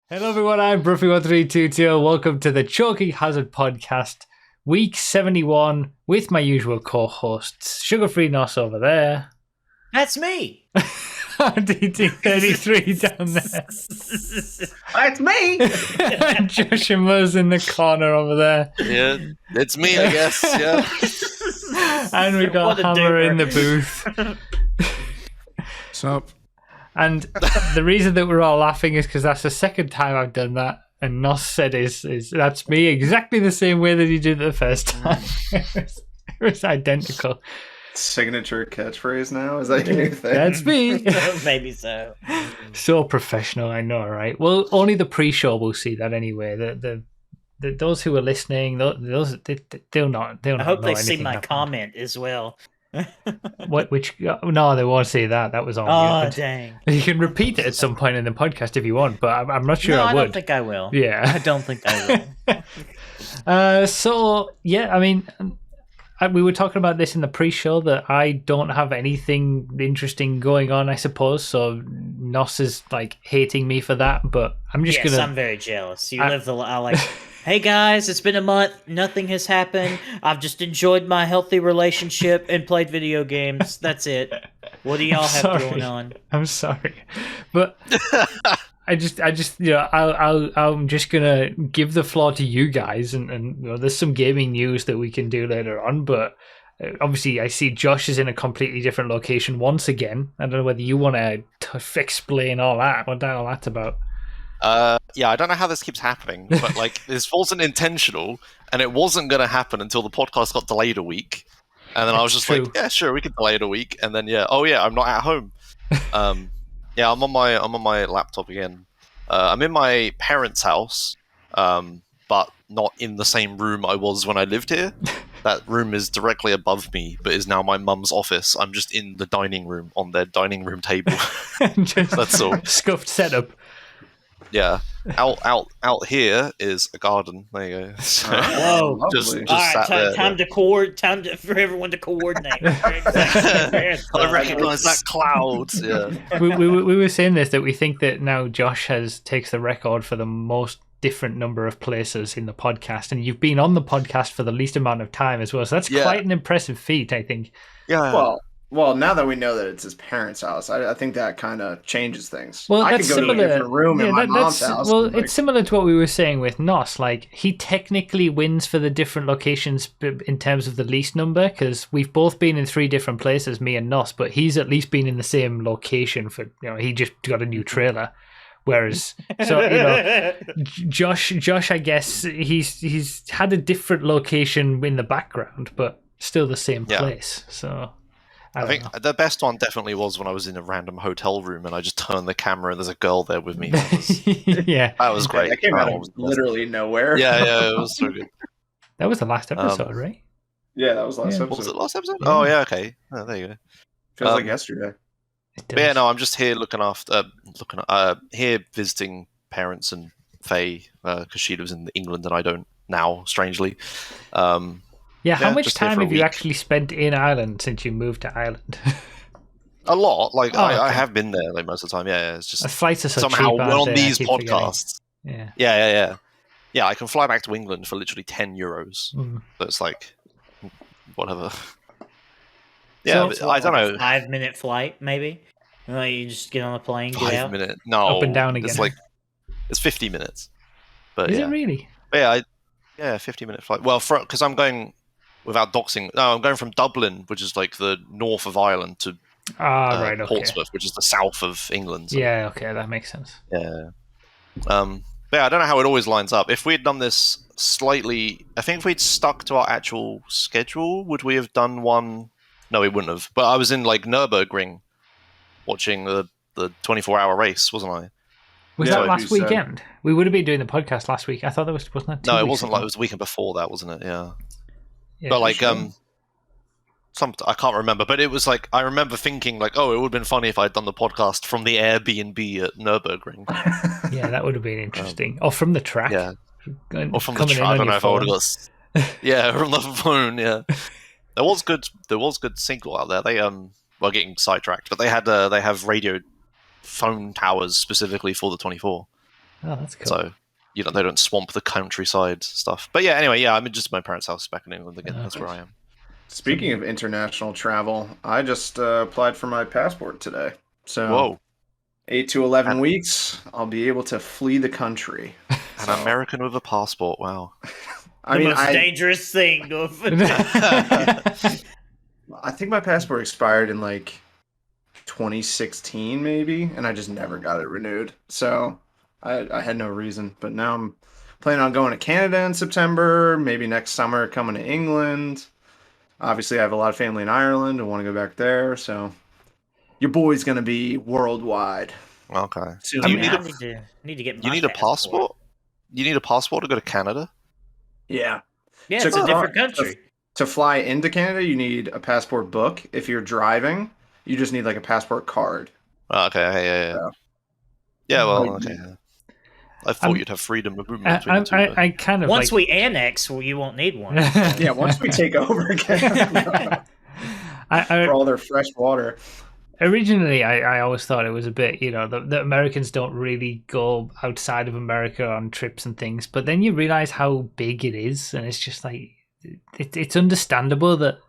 Hello everyone, I'm Broughy1322. Welcome to the Choking Hazard Podcast, week 71, with my usual co-hosts, Sugar-Free Nos over there. That's me! DT33 down there. That's me! And Josh and Muzz in the corner over there. Yeah, it's me, I guess, yeah. And we got What a Hammer doomer. in the booth. What's up? And the reason that we're all laughing is because that's the second time I've done that. And Nos said is that's me exactly the same way that he did it the first time. It was identical. Signature catchphrase now? Is that your new thing? That's me. Maybe so. So professional, I know, right? Well, only the pre-show will see that anyway. The those who are listening, those they'll not. I hope know they see anything my happened. comment as well. Which no, they won't see that. That was all. Oh, muted. dang. You can repeat it at some point in the podcast if you want, but I'm not sure No, I I would. don't think I will. Yeah. I don't think I will. So yeah, I mean, we were talking about this in the pre-show that I don't have anything interesting going on, I suppose. So Nos is like hating me for that, but I'm just Yes, gonna. I'm very jealous. You live the like, hey guys, it's been a month, nothing has happened. I've just enjoyed my healthy relationship and played video games. That's it. What do y'all have Sorry. going on? I'm sorry, but I just, I'm just gonna give the floor to you guys, and you know, there's some gaming news that we can do later on, but obviously I see Josh is in a completely different location once again. I don't know whether you want to explain all that, what all that's about. Yeah, I don't know how this keeps happening, but like this wasn't intentional, and it wasn't going to happen until the podcast got delayed a week, and then I was That's just true. like, yeah, sure, we can delay it a week, and then I'm not at home. Yeah, I'm on my laptop again. I'm in my parents' house, but not in the same room I was when I lived here. That room is directly above me, but is now my mum's office. I'm just in the dining room on their dining room table. Just That's all. scuffed setup. Yeah, out here is a garden. There you go. So, Whoa. Lovely. just All right, sat there. time for everyone to coordinate. I recognise that cloud. Yeah. we were saying this, that we think that now Josh takes the record for the most different number of places in the podcast, and you've been on the podcast for the least amount of time as well. So that's Yeah. quite an impressive feat, I think. Yeah. Well, now that we know that it's his parents' house, I think that kind of changes things. Well, I that's could go similar. to a different room in my mom's that's, house. well, and, like, it's similar to what we were saying with Nos. Like, he technically wins for the different locations in terms of the least number, because we've both been in 3 different places, me and Nos, but he's at least been in the same location for, he just got a new trailer. Whereas, so, Josh, I guess he's had a different location in the background, but still the same Yeah. place. So I think the best one definitely was when I was in a random hotel room and I just turned the camera and there's a girl there with me. yeah, That was great. That came That out one of was the best. literally nowhere. Yeah, it was so good. that was the last episode, right? Yeah, that was last Yeah. episode. Was it last episode? Yeah. Oh, yeah, okay. Oh, there you go. Feels like Um, yesterday. It But yeah, does. no, I'm just here here visiting parents and Faye because she lives in England and I don't now, strangely. Yeah, how Yeah, much just here time for a have you week. actually spent in Ireland since you moved to Ireland? A lot. Like Oh, I okay. have been there like most of the time. Yeah, it's just Flights are so somehow cheap, aren't on they? I these keep forgetting. podcasts. Yeah. Yeah, I can fly back to England for literally €10. Mm. So it's like whatever. Yeah, So- but I don't know. 5-minute flight, maybe. Like, you just get on a plane, get 5 out. minutes? No, Up and down again. It's like it's 50 minutes. But Is yeah, it really? But yeah, 50-minute flight. Well, because I'm going without doxing. No, I'm going from Dublin, which is like the north of Ireland, to Right, okay. Portsmouth, which is the south of England. So, Yeah, okay, that makes sense. yeah. But yeah, I don't know how it always lines up. If we had done this slightly, I think if we'd stuck to our actual schedule, would we have done one? No, we wouldn't have. But I was in like Nürburgring watching the 24-hour race, wasn't I? Was Yeah, that like last you said. weekend? We would have been doing the podcast last week. I thought that wasn't that 2 No, it weeks wasn't. ago? Like it was the weekend before that, wasn't it? Yeah. Yeah, But like sure. I can't remember, but it was like I remember thinking like, oh, it would have been funny if I'd done the podcast from the Airbnb at Nürburgring. Yeah, that would have been interesting. Or from the track. Yeah, And or from the coming in track. I on don't know your if I would have phone. got. Yeah, from the phone. Yeah, there was good signal out there. They well, getting sidetracked, but they have radio phone towers specifically for the 24. Oh, that's cool. So, they don't swamp the countryside stuff. But yeah, anyway, I'm in just my parents' house back in England again. That's where I am. Speaking of international travel, I just applied for my passport today. So, Whoa. 8 to 11 weeks, I'll be able to flee the country. An American with a passport, wow. The most dangerous thing. I think my passport expired in like 2016 maybe, and I just never got it renewed. So I had no reason. But now I'm planning on going to Canada in September, maybe next summer coming to England. Obviously, I have a lot of family in Ireland. I want to go back there. So your boy's going to be worldwide. Okay. So Do you need to get my passport? You need a passport to go to Canada? Yeah. Yeah, it's a different country. To fly into Canada, you need a passport book. If you're driving, you just need like a passport card. Okay, yeah. So, yeah, well, okay. I thought you'd have freedom of movement between the two. I kind of once we annex, well, you won't need one. Yeah, once we take over again. For all their fresh water. Originally, I always thought it was a bit, the Americans don't really go outside of America on trips and things. But then you realize how big it is. And it's just like, it's understandable that,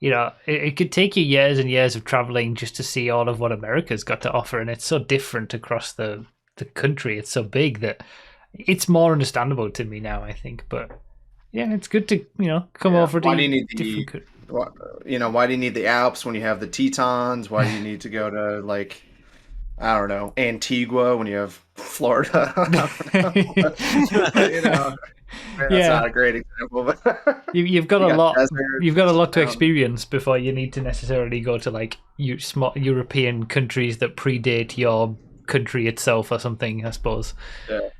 it could take you years and years of traveling just to see all of what America's got to offer. And it's so different across the country. It's so big that it's more understandable to me now, I think. But yeah, it's good to, come over to why do you need the Alps when you have the Tetons? Why do you need to go to, like, I don't know, Antigua when you have Florida? That's not a great example. But you've got a lot. You've got a lot to experience before you need to necessarily go to like small European countries that predate your country itself or something. I suppose. Yeah,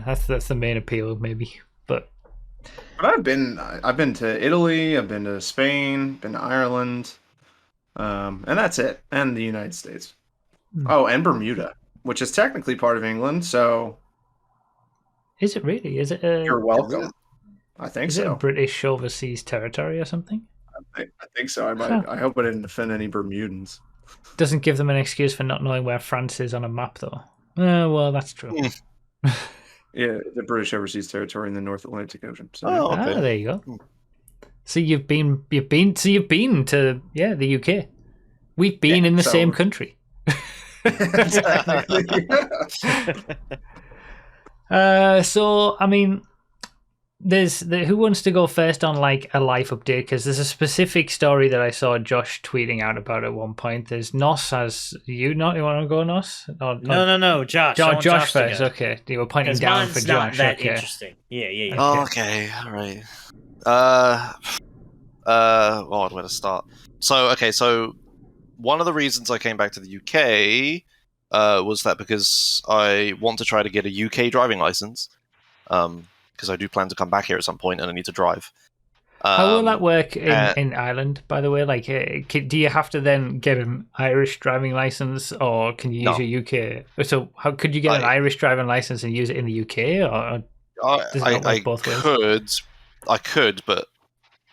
that's the main appeal, maybe. But I've been to Italy. I've been to Spain. Been to Ireland, and that's it. And the United States. Oh, and Bermuda, which is technically part of England. So. Is it really? Is it? You're welcome. I think so. Is it a British overseas territory or something? I think so. I hope I didn't offend any Bermudans. Doesn't give them an excuse for not knowing where France is on a map, though. Well, that's true. Yeah, the British overseas territory in the North Atlantic Ocean. So, okay. There you go. So you've been to the UK. We've been in the same country. So I mean, there's who wants to go first on like a life update, because there's a specific story that I saw Josh tweeting out about at one point. There's Nos. You want to go, Nos? No, Josh. Josh first. Okay, you were pointing down for Josh. Not that interesting. Yeah. Oh, okay, all right. Where to start? So one of the reasons I came back to the UK was that because I want to try to get a UK driving license, because I do plan to come back here at some point and I need to drive. How will that work in Ireland, by the way? Like, do you have to then get an Irish driving license, or can you use your UK? So how could you get an Irish driving license and use it in the UK, or does it not work both ways? I could, but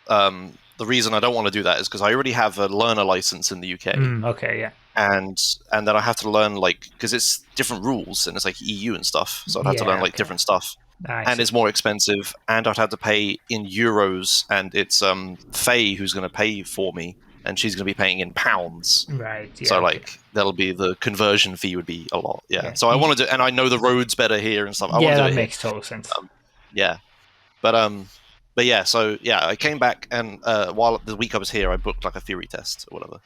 the reason I don't want to do that is because I already have a learner license in the UK. Okay, yeah. And then I have to learn, like, because it's different rules and it's like EU and stuff, so I'd have to learn like different stuff, and it's more expensive, and I'd have to pay in euros, and it's Faye who's going to pay for me, and she's going to be paying in pounds. Right. Yeah, so like that'll be the conversion fee would be a lot. Yeah. So I wanted to, and I know the roads better here and stuff. That makes total sense. But yeah, so yeah, I came back, and while the week I was here, I booked like a theory test or whatever.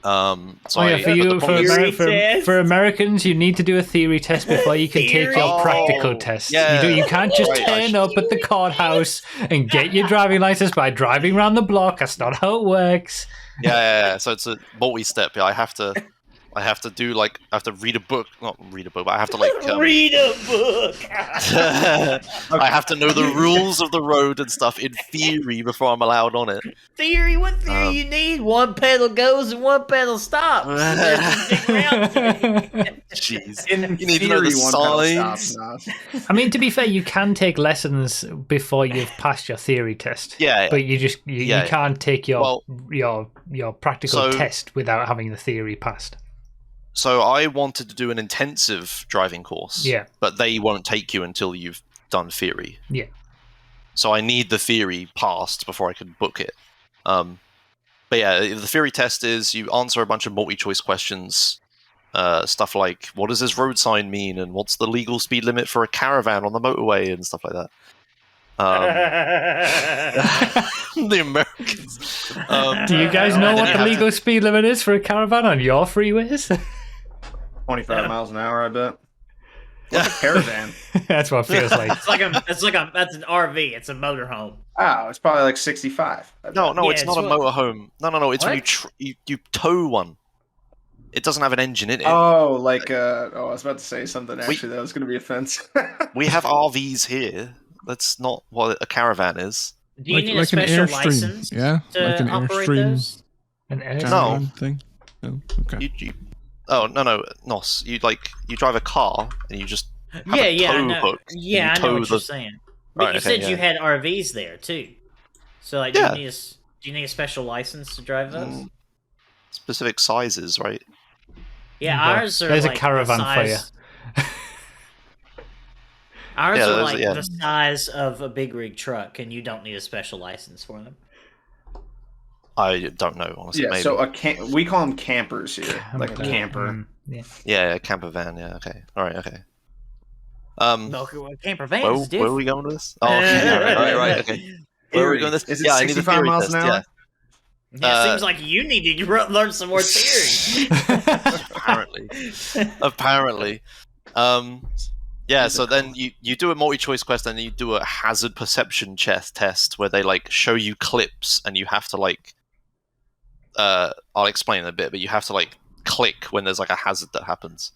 For Americans, you need to do a theory test before you can take your practical test. Yeah, you can't just turn up at the courthouse and get your driving license by driving around the block. That's not how it works. Yeah. So it's a multi-step. Yeah, I have to do like I have to read a book, not read a book, but I have to like read a book. I have to know the rules of the road and stuff in theory before I'm allowed on it. Theory? What theory you need? One pedal goes and one pedal stops. Jeez, in you need to know the signs. I mean, to be fair, you can take lessons before you've passed your theory test. Yeah. But you can't take your practical test without having the theory passed. So I wanted to do an intensive driving course. Yeah. But they won't take you until you've done theory. Yeah. So I need the theory passed before I can book it. But yeah, the theory test is you answer a bunch of multi-choice questions. Stuff like, what does this road sign mean? And what's the legal speed limit for a caravan on the motorway? And stuff like that. The Americans. Do you guys know what the legal speed limit is for a caravan on your freeways? 25 miles an hour, I bet. What's a caravan? That's what it feels like. That's an RV. It's a motorhome. Oh, it's probably like 65. No, Yeah, it's not a motorhome. No, it's when you tow one. It doesn't have an engine in it. Oh, like I was about to say something actually that was going to be offensive. We have RVs here. That's not what a caravan is. Do you need a special license? Yeah, to like an operate Airstream those? An caravan thing. Oh, okay. No, Nos. You drive a car and you just have a tow hook. Yeah, I know what you're saying. But you said you had RVs there too. So like, do you need a special license to drive those? Specific sizes, right? Yeah, ours are There's like a caravan for you. Ours are like the size of a big rig truck, and you don't need a special license for them. I don't know, honestly. Yeah, maybe. so we call them campers here, like a camper. Yeah, a camper van. Yeah, okay, all right, okay. Camper vans, dude. Where are we going with this? Oh, okay, right, okay. Where are we going with this? Is it 65 miles an hour? Yeah. Yeah, seems like you need to learn some more theory. Apparently. Yeah, so then you do a multi-choice quest, and then you do a hazard perception test where they like show you clips, and you have to like I'll explain in a bit, but you have to like click when there's like a hazard that happens.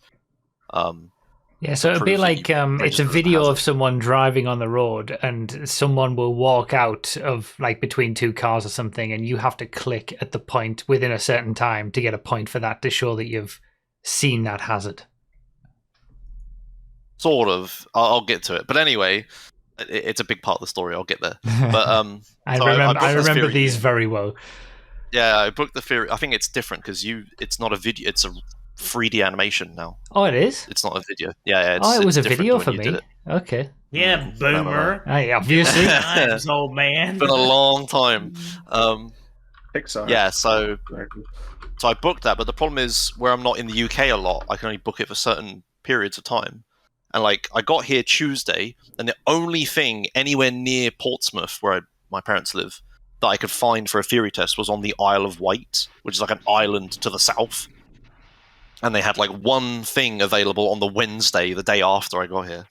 Yeah, so it'd be like it's a video of someone driving on the road, and someone will walk out of like between two cars or something, and you have to click at the point within a certain time to get a point for that to show that you've seen that hazard. Sort of. I'll get to it, but anyway, it's a big part of the story. I'll get there. But I remember these very well. Yeah, I booked the theory. I think it's different because it's not a video. It's a 3D animation now. Oh, it is? It's not a video. Yeah. It was a video for me. Okay. Yeah, boomer. Obviously. Times, old man. It's been a long time. Pixar. Yeah, so I booked that, but the problem is where I'm not in the UK a lot, I can only book it for certain periods of time. And like, I got here Tuesday, and the only thing anywhere near Portsmouth, where my parents live, that I could find for a theory test was on the Isle of Wight, which is like an island to the south. And they had like one thing available on the Wednesday, the day after I got here.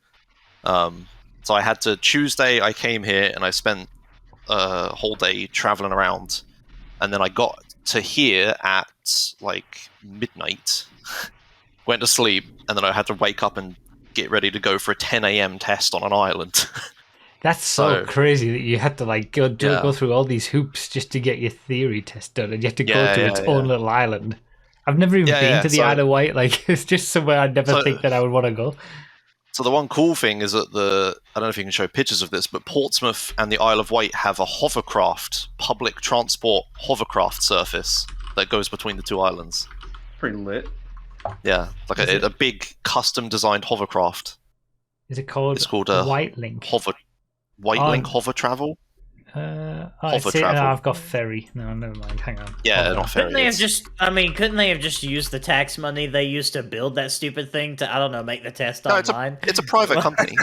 So I had to, Tuesday I came here and I spent a whole day traveling around. And then I got to here at like midnight, went to sleep, and then I had to wake up and get ready to go for a 10 a.m. test on an island. That's so crazy that you had to like go through all these hoops just to get your theory test done, and you had to go to its own little island. I've never even been to the Isle of Wight. Like, it's just somewhere I'd never think that I would want to go. So the one cool thing is that I don't know if you can show pictures of this, but Portsmouth and the Isle of Wight have a hovercraft, public transport hovercraft surface that goes between the two islands. Pretty lit. Yeah, like a big custom designed hovercraft. Is it called? It's called White Link. White Link Hover Travel. Hover travel. No, I've got ferry. No, never mind. Hang on. Yeah, not ferry. Couldn't they have just used the tax money they used to build that stupid thing to, I don't know, make the test online? It's a private company.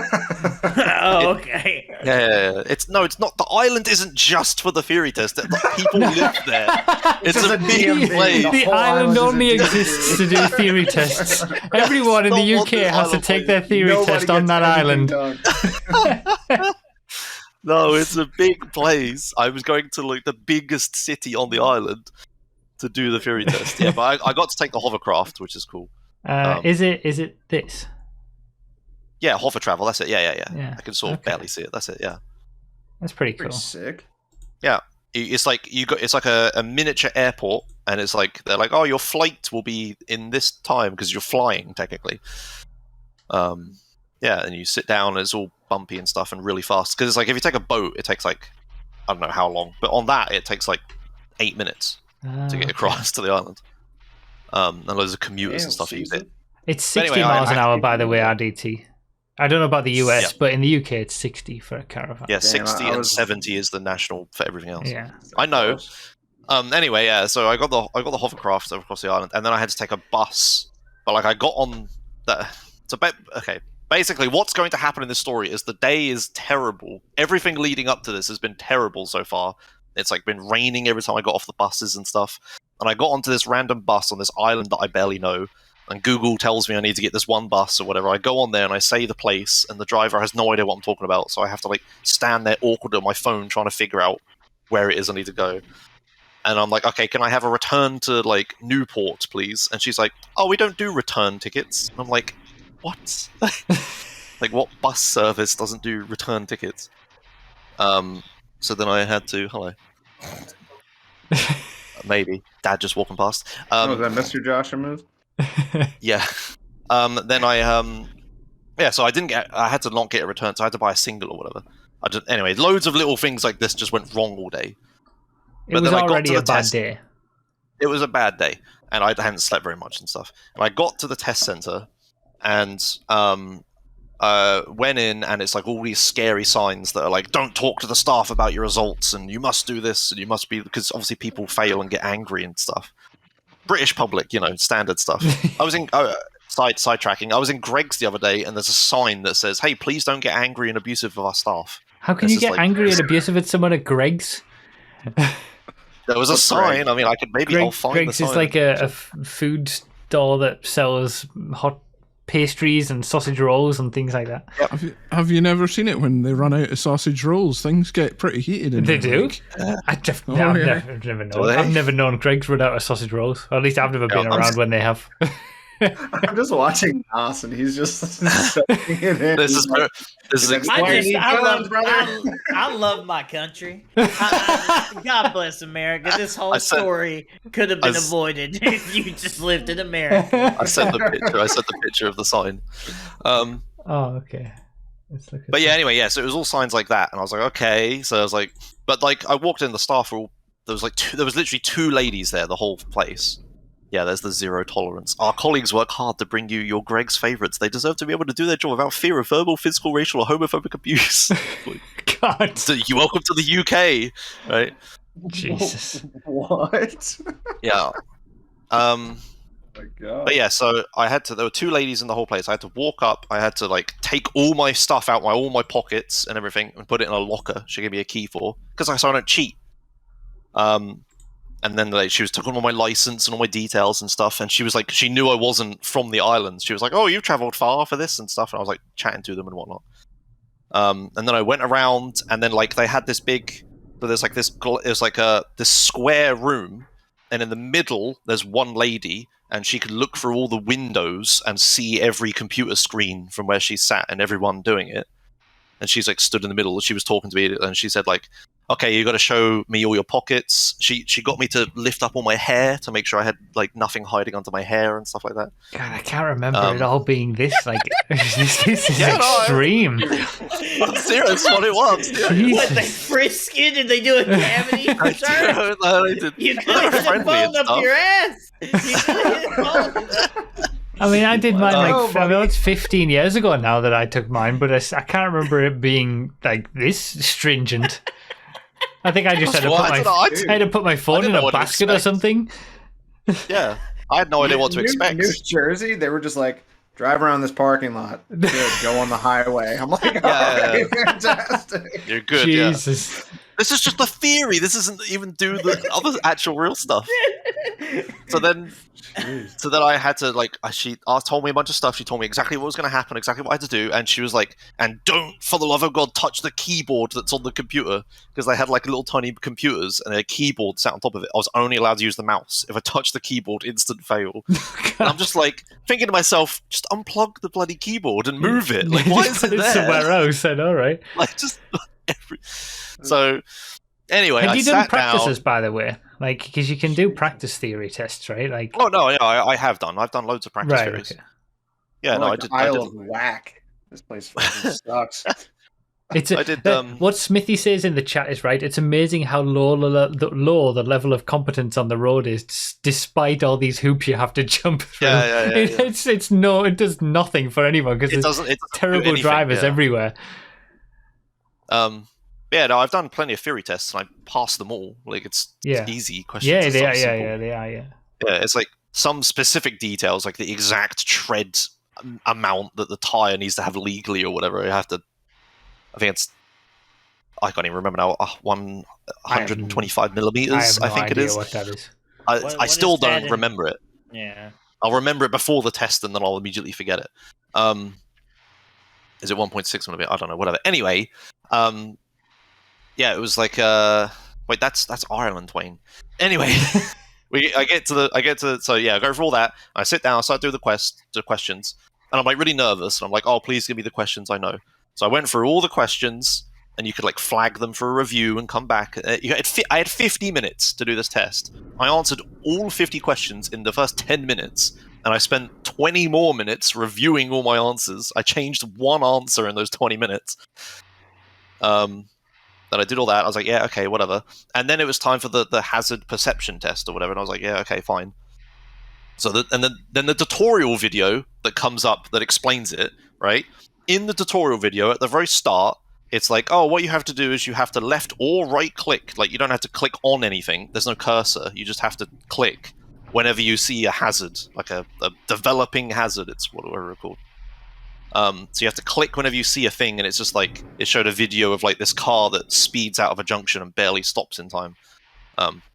Okay. Yeah. It's not. The island isn't just for the theory test. People live there. It's a big place. The island only exists to do theory tests. Everyone in the UK has to take their theory test on that island. No, it's a big place. I was going to like the biggest city on the island to do the theory test. Yeah, but I got to take the hovercraft, which is cool. Is it this? Yeah, hover travel. That's it. Yeah. I can sort of barely see it. That's it. Yeah. That's pretty cool. Pretty sick. Yeah, it's like it's like a miniature airport, and it's like they're like, oh, your flight will be in this time because you're flying technically. Yeah, and you sit down, and it's all bumpy and stuff, and really fast. Because it's like if you take a boat, it takes like I don't know how long, but on that it takes like 8 minutes to get across to the island. and loads of commuters and Damn, stuff use it. Susan. It's But 60 anyway, miles an hour, actually by the way, know. RDT. I don't know about the US, but in the UK it's 60 for a caravan. Yeah, Damn, 60 I and was- 70 is the national for everything else. Yeah. I know. Close. Anyway, yeah. So I got the hovercraft across the island, and then I had to take a bus. But like I got on that. Okay. Basically, what's going to happen in this story is the day is terrible. Everything leading up to this has been terrible so far. It's like been raining every time I got off the buses and stuff. And I got onto this random bus on this island that I barely know. And Google tells me I need to get this one bus or whatever. I go on there and I say the place, and the driver has no idea what I'm talking about. So I have to like stand there awkward on my phone trying to figure out where it is I need to go. And I'm like, okay, can I have a return to like Newport, please? And she's like, oh, we don't do return tickets. And I'm like, what? Like, what bus service doesn't do return tickets? So then I had to, hello. Maybe. Dad just walking past. Oh, is that Mr. Joshua move? Yeah. Then so I had to not get a return, so I had to buy a single or whatever. Anyway, loads of little things like this just went wrong all day. It But was then I got already to a the bad test. day. It was a bad day, and I hadn't slept very much and stuff. And I got to the test center, and went in, and it's like all these scary signs that are like, don't talk to the staff about your results, and you must do this, and you must be, because obviously people fail and get angry and stuff. British public, standard stuff. I was in sidetracking. I was in Greg's the other day, and there's a sign that says, "Hey, please don't get angry and abusive of our staff." How can This you is get like- angry and abusive at someone at Greg's? There was a What's sign. Greg? I mean, I could maybe I'll find Greg's the sign. is like a food store that sells hot pastries and sausage rolls and things like that. Have you never seen it when they run out of sausage rolls? Things get pretty heated in They there, do? like. I've Oh, yeah. never Do known. they? I've never known Greg's run out of sausage rolls. Or at least I've never been I'm around when they have. I'm just watching Nos, and he's just soaking it in. This He's is like, this is That's exactly why you need guns, brother. I love my country. God bless America. This whole I said- story could have been I s- avoided if you just lived in America. I sent the picture. I sent the picture of the sign. Oh, okay. Let's look at But yeah, anyway, yeah. So it was all signs like that, and I was like, okay. So I was like, but like, I walked in, the staff were all, there was literally two ladies there, the whole place. Yeah, there's the zero tolerance. Our colleagues work hard to bring you your Greg's favorites. They deserve to be able to do their job without fear of verbal, physical, racial, or homophobic abuse. God, So you're welcome to the UK, right? Jesus. What? Yeah. Oh my God. But yeah, so there were two ladies in the whole place. I had to walk up, I had to like take all my stuff out, all my pockets and everything, and put it in a locker she gave me a key for, because I don't cheat. And then she was taking all my license and all my details and stuff, and she was like, she knew I wasn't from the islands. She was like, oh, you've travelled far for this and stuff, and I was like chatting to them and whatnot. And then I went around, and then like they had this big, there's like this, it's like this square room, and in the middle there's one lady, and she could look through all the windows and see every computer screen from where she sat and everyone doing it. And she's like stood in the middle. She was talking to me, and she said like, okay, you got to show me all your pockets. She got me to lift up all my hair to make sure I had like nothing hiding under my hair and stuff like that. God, I can't remember it all being this like this is Yeah, no, extreme. I'm serious, what it was. Yeah. What, they frisk you? Did they do a cavity for sure? No, they did. You could They were have hit a friendly phone and up stuff. your ass. You could have hit a phone. I mean, I did mine Oh, I know it's 15 years ago now that I took mine, but I can't remember it being like this stringent. I think I just had to Well, put I don't know, I had to put my phone didn't in know a what to basket or expect. something. Yeah, I had no idea what to expect. New Jersey, they were just like, drive around this parking lot. Good, go on the highway. I'm like, Yeah. okay, fantastic. You're good, yeah. Jesus. This is just a theory. This isn't even do the other actual real stuff. So then I had to like, she told me a bunch of stuff. She told me exactly what was going to happen, exactly what I had to do, and she was like, "And don't, for the love of God, touch the keyboard that's on the computer," because they had like little tiny computers and a keyboard sat on top of it. I was only allowed to use the mouse. If I touched the keyboard, instant fail. And I'm just like thinking to myself, just unplug the bloody keyboard and move it. Like, why Just is put it there? somewhere else? I know, right? Like just so. Anyway, Have I you done sat practices, down. by the way? Like, because you can do practice theory tests, right? Like, Oh no, yeah, I have done. I've done loads of practice right, theories. okay. Yeah, I'm no, like I did. the Isle of Whack. This place fucking sucks. It's I did. What Smithy says in the chat is right. It's amazing how low the level of competence on the road is, despite all these hoops you have to jump through. Yeah. It does nothing for anyone because there's It doesn't terrible do anything, drivers everywhere. Yeah, no, I've done plenty of theory tests and I passed them all. Like it's easy questions. Yeah, and they stuff, are. simple. Yeah, they are. Yeah. Yeah, it's like some specific details, like the exact tread amount that the tire needs to have legally or whatever. You have to. I think it's. I can't even remember now. 125 millimeters. I have no think idea it is. what that is. I What still is that don't remember it. Yeah. I'll remember it before the test, and then I'll immediately forget it. Is it 1.6 millimeter? I don't know. Whatever. Anyway, yeah, it was like wait, that's Ireland, Wayne. Anyway, I get to so yeah, I go for all that. I sit down, I start doing the questions, and I'm like really nervous. And I'm like, oh, please give me the questions I know. So I went through all the questions, and you could like flag them for a review and come back. I had 50 minutes to do this test. I answered all 50 questions in the first 10 minutes, and I spent 20 more minutes reviewing all my answers. I changed one answer in those 20 minutes. Then I did all that. I was like, yeah, okay, whatever. And then it was time for the hazard perception test or whatever. And I was like, yeah, okay, fine. So then the tutorial video that comes up that explains it, right? In the tutorial video, at the very start, it's like, oh, what you have to do is you have to left or right click. Like, you don't have to click on anything. There's no cursor. You just have to click whenever you see a hazard, like a developing hazard. It's whatever it's called. So you have to click whenever you see a thing, and it's just like it showed a video of like this car that speeds out of a junction and barely stops in time,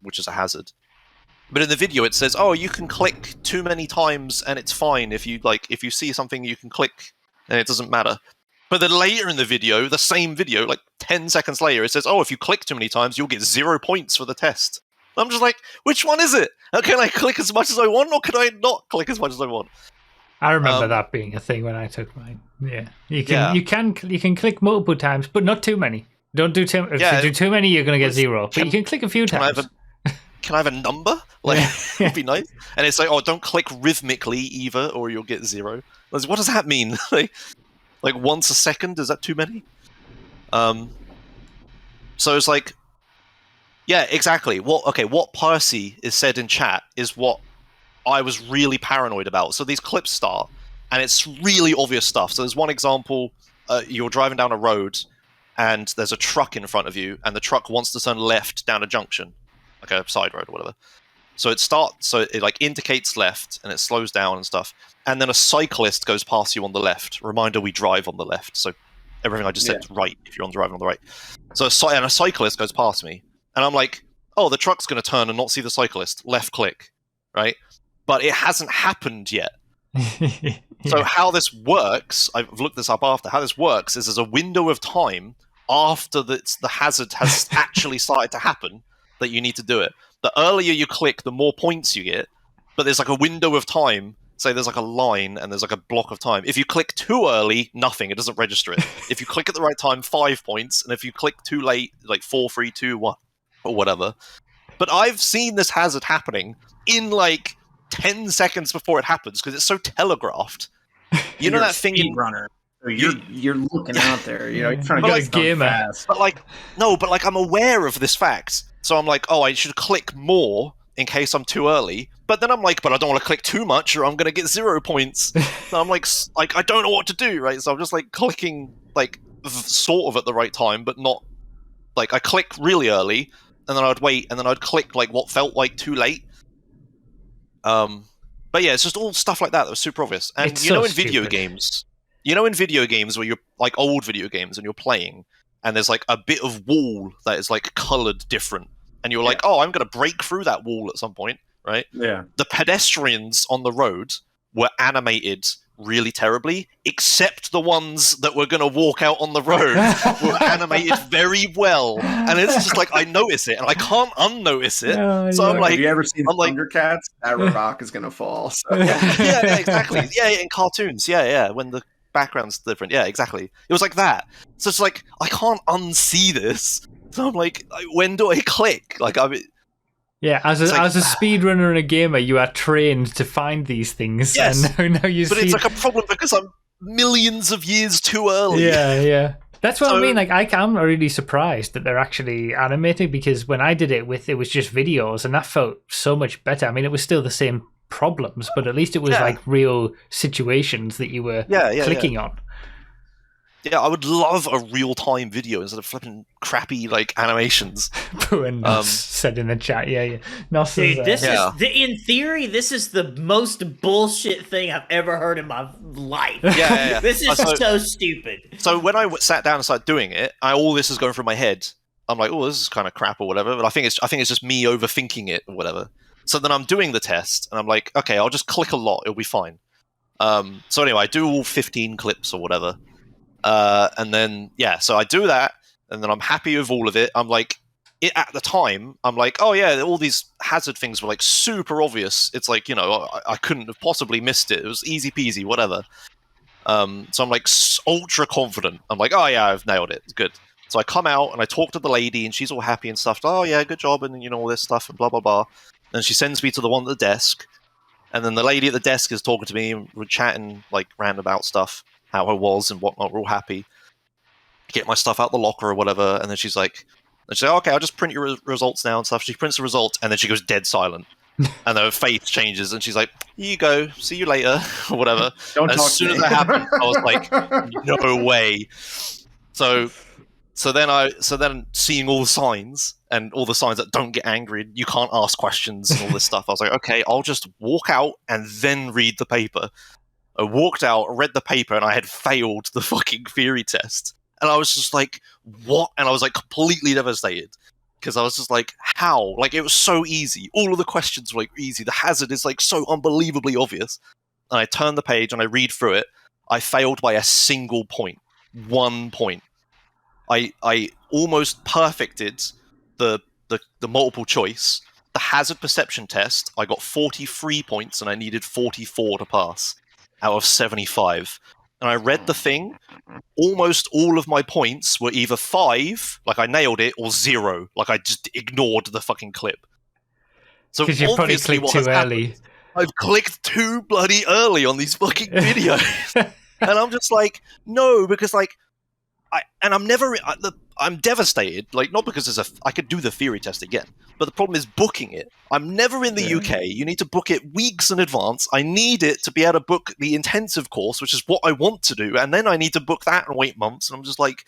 which is a hazard. But in the video, it says, "Oh, you can click too many times, and it's fine. If you see something, you can click, and it doesn't matter." But then later in the video, the same video, like 10 seconds later, it says, "Oh, if you click too many times, you'll get 0 points for the test." I'm just like, which one is it? Can I click as much as I want, or can I not click as much as I want? I remember that being a thing when I took mine. Yeah, you can click multiple times, but not too many. Don't do too. If you do too many, you're going to get 0. But you can click a few times. Can I have a number? Like, it'd be nice. And it's like, oh, don't click rhythmically either, or you'll get 0. What does that mean? like once a second? Is that too many? So it's like, yeah, exactly. What Percy is said in chat is what I was really paranoid about. So these clips start, and it's really obvious stuff. So there's one example, you're driving down a road, and there's a truck in front of you, and the truck wants to turn left down a junction, like a side road or whatever. So it like indicates left, and it slows down and stuff. And then a cyclist goes past you on the left. Reminder, we drive on the left. So everything I just said is right if you're driving on the right. So a cyclist goes past me, and I'm like, oh, the truck's going to turn and not see the cyclist. Left click, right? But it hasn't happened yet. Yeah. So how this works, I've looked this up after, how this works is there's a window of time after the hazard has actually started to happen that you need to do it. The earlier you click, the more points you get, but there's like a window of time. Say there's like a line and there's like a block of time. If you click too early, nothing, it doesn't register it. If you click at the right time, 5 points, and if you click too late, like 4, 3, 2, 1, or whatever. But I've seen this hazard happening in like 10 seconds before it happens because it's so telegraphed. You know that thing in runner. So you're looking out there. You're trying to to get get fast. But like I'm aware of this fact, so I'm like, oh, I should click more in case I'm too early. But then I'm like, but I don't want to click too much, or I'm going to get 0 points. So I'm like I don't know what to do, right? So I'm just like clicking like sort of at the right time, but not like I click really early, and then I'd wait, and then I'd click like what felt like too late. But yeah, it's just all stuff like that was super obvious. And it's in stupid. video games, where you're like old video games and you're playing, and there's like a bit of wall that is like colored different, and you're like, oh, I'm going to break through that wall at some point, right? Yeah. The pedestrians on the road were animated really terribly, except the ones that were going to walk out on the road were animated very well. And it's just like, I notice it, and I can't unnotice it. So I'm like, have you ever seen Thundercats? That rock is going to fall. So. yeah, exactly. Yeah, in cartoons. Yeah, when the background's different. Yeah, exactly. It was like that. So it's like, I can't unsee this. So I'm like, when do I click? Like, I mean, yeah, as a speedrunner and a gamer, you are trained to find these things. Yes, and now you but see... it's like a problem because I'm millions of years too early. Yeah. That's what I So- mean. Like, I'm really surprised that they're actually animated, because when I did it was just videos, and that felt so much better. I mean, it was still the same problems, but at least it was Yeah. like real situations that you were Yeah. clicking on. Yeah, I would love a real-time video instead of flipping crappy like animations. And Nos said in the chat, yeah. Nos Dude, is, this Yeah. is in theory, this is the most bullshit thing I've ever heard in my life. Yeah. This is So- so stupid. So when I sat down and started doing it, all this is going through my head. I'm like, oh, this is kind of crap or whatever. But I think it's just me overthinking it or whatever. So then I'm doing the test, and I'm like, okay, I'll just click a lot. It'll be fine. So anyway, I do all 15 clips or whatever. And then, so I do that, and then I'm happy with all of it. I'm like, at the time, I'm like, oh yeah, all these hazard things were like super obvious. It's like, I couldn't have possibly missed it. It was easy peasy, whatever. So I'm like ultra confident. I'm like, oh yeah, I've nailed it. It's good. So I come out and I talk to the lady, and she's all happy and stuff. Oh yeah, good job, and all this stuff and blah blah blah. And she sends me to the one at the desk, and then the lady at the desk is talking to me, and we're chatting like roundabout stuff, how I was and whatnot. We're all happy. Get my stuff out the locker or whatever, and then she's like, okay, I'll just print your results now and stuff. She prints the results, and then she goes dead silent. And her face changes, and she's like, "Here you go. See you later," or whatever. Don't As talk soon to as me. that happened, I was like, "No way." So then seeing all the signs and all the signs that don't get angry, you can't ask questions and all this stuff. I was like, okay, I'll just walk out and then read the paper. I walked out, read the paper, and I had failed the fucking theory test. And I was just like, what? And I was like completely devastated. Because I was just like, how? Like, it was so easy. All of the questions were like easy. The hazard is like so unbelievably obvious. And I turn the page and I read through it. I failed by a single point. 1 point. I almost perfected the multiple choice. The hazard perception test, I got 43 points and I needed 44 to pass out of 75. And I read the thing. Almost all of my points were either 5, like I nailed it, or 0, like I just ignored the fucking clip. So Because you probably obviously clicked what has too happened, early. I've clicked too bloody early on these fucking videos. And I'm just like, no, because like, I'm devastated. Like, not because I could do the theory test again, but the problem is booking it. I'm never in the UK. You need to book it weeks in advance. I need it to be able to book the intensive course, which is what I want to do, and then I need to book that and wait months. And I'm just like,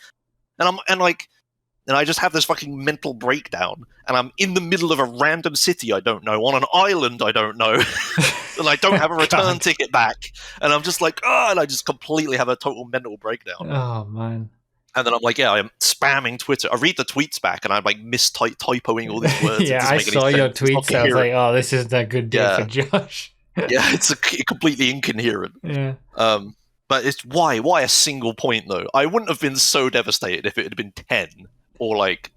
and I just have this fucking mental breakdown, and I'm in the middle of a random city I don't know, on an island I don't know, and I don't have a return ticket back, and I'm just like, and I just completely have a total mental breakdown. Oh man. And then I'm like, I'm spamming Twitter. I read the tweets back, and I'm like typoing all these words. Yeah, I saw your tweets. I was like, oh, this isn't a good day for Josh. Yeah, it's completely incoherent. Yeah. But it's why a single point though? I wouldn't have been so devastated if it had been 10 or like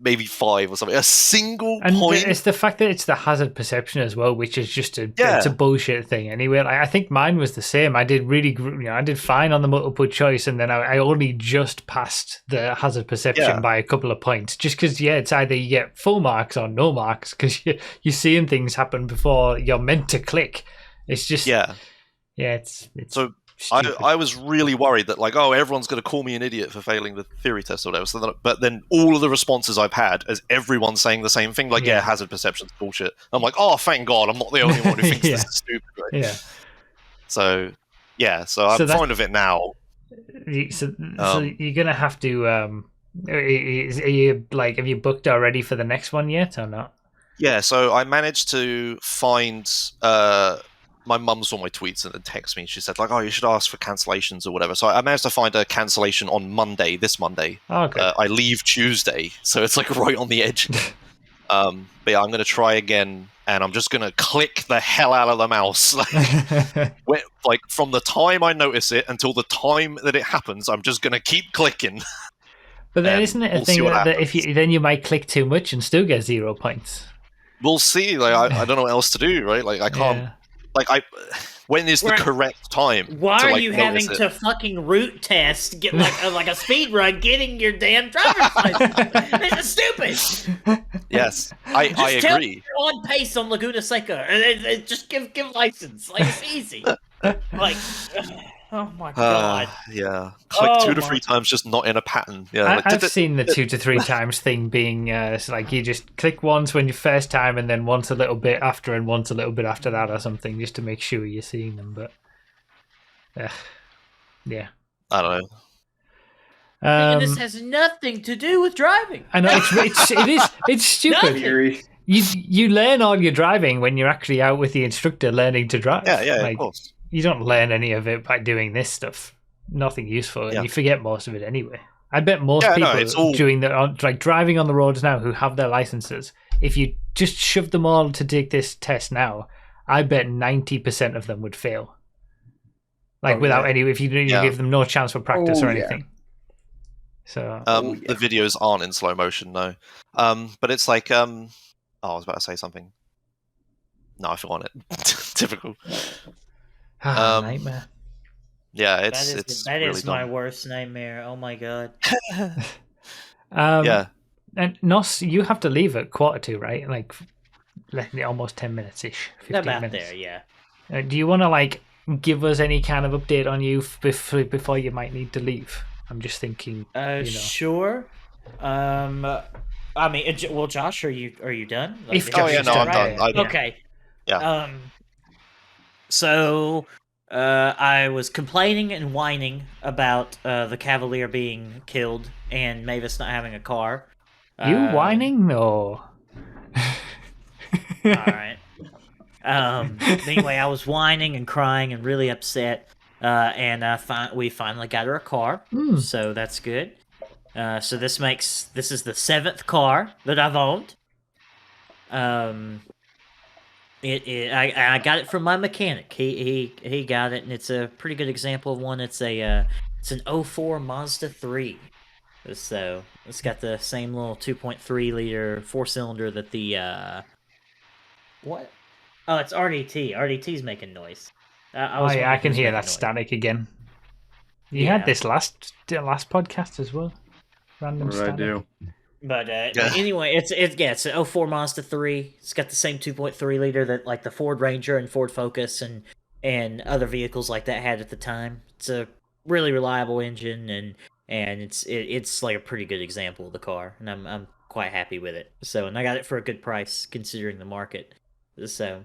maybe 5 or something. A single point. It's the fact that it's the hazard perception as well, which is just it's a bullshit thing. Anyway, like, I think mine was the same. I did I did fine on the multiple choice, and then I only just passed the hazard perception by a couple of points, just because it's either you get full marks or no marks, because you're seeing things happen before you're meant to click. It's just it's so. stupid. I was really worried that like, everyone's going to call me an idiot for failing the theory test or whatever. So but then all of the responses I've had is everyone saying the same thing, like, hazard perception's bullshit. I'm like, oh, thank God, I'm not the only one who thinks this is stupid. Right? Yeah. So I'm fine with it now. So you're gonna have to. Are you like? Have you booked already for the next one yet or not? Yeah. So I managed to find. My mum saw my tweets and then texted me. She said, like, oh, you should ask for cancellations or whatever. So I managed to find a cancellation on Monday, this Monday. Okay. I leave Tuesday, so it's like right on the edge. But yeah, I'm going to try again, and I'm just going to click the hell out of the mouse. Like from the time I notice it until the time that it happens, I'm just going to keep clicking. But then isn't it a thing that if you might click too much and still get 0 points? We'll see. Like I don't know what else to do, right? Like I can't... Yeah. Like when is the correct time? Why to, are like, you having to fucking route test, get like a speed run, getting your damn driver's license? This is stupid. Yes, I Tell agree. me you're on pace on Laguna Seca, and just give license. Like, it's easy. Like, Oh my god. Yeah. Click Oh 2 to my- 3 times, just not in a pattern. Yeah. I've seen the 2 to 3 times thing being it's like you just click once when you first time, and then once a little bit after, and once a little bit after that, or something, just to make sure you're seeing them. But yeah. I don't know. And this has nothing to do with driving. I know it's stupid. Nothing. Theory. You learn all your driving when you're actually out with the instructor learning to drive. Yeah, like, of course. You don't learn any of it by doing this stuff. Nothing useful, and you forget most of it anyway. I bet most people doing like driving on the roads now who have their licenses, if you just shove them all to take this test now, I bet 90% of them would fail. Like without any, if you give them no chance for practice or anything. So the videos aren't in slow motion, no. But it's like I was about to say something. No, I forgot it. Typical. Nightmare. Yeah, that really is my dumb. worst nightmare. Oh my god. Yeah. And Nos, you have to leave at 1:45, right? Like almost 10 minutes ish. 15 About minutes. there, yeah. Do you want to like give us any kind of update on you before you might need to leave? I'm just thinking. Sure. I mean, well, Josh, are you done? Like, If Oh yeah, no, I'm Right. done. Okay. Yeah. So, I was complaining and whining about the Cavalier being killed and Mavis not having a car. You whining? No. All right. Anyway, I was whining and crying and really upset. And we finally got her a car, so that's good. So this is the 7th car that I've owned. I got it from my mechanic. He got it, and it's a pretty good example of one. It's an 04 Mazda 3. So it's got the same little 2.3 liter 4-cylinder that the what? Oh, it's RDT. RDT's making noise. I can hear that static again. You had this last podcast as well. Random What did static. I do? But anyway, it's an 04 Mazda 3. It's got the same 2.3 liter that like the Ford Ranger and Ford Focus and other vehicles like that had at the time. It's a really reliable engine, and it's like a pretty good example of the car, and I'm quite happy with it. So, and I got it for a good price considering the market. So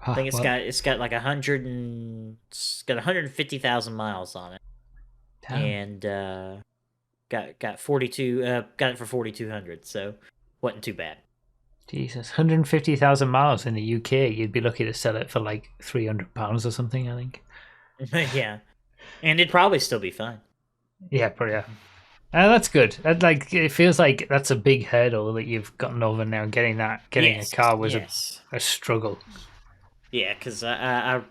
I think it's got like 150,000 miles on it, and got 42. Got it for 4,200. So wasn't too bad. Jesus, 150,000 miles in the UK. You'd be lucky to sell it for like £300 or something, I think. Yeah, and it'd probably still be fine. Yeah, pretty. Yeah. That's good. It feels like that's a big hurdle that you've gotten over now. Getting a car was a struggle. Yeah, because I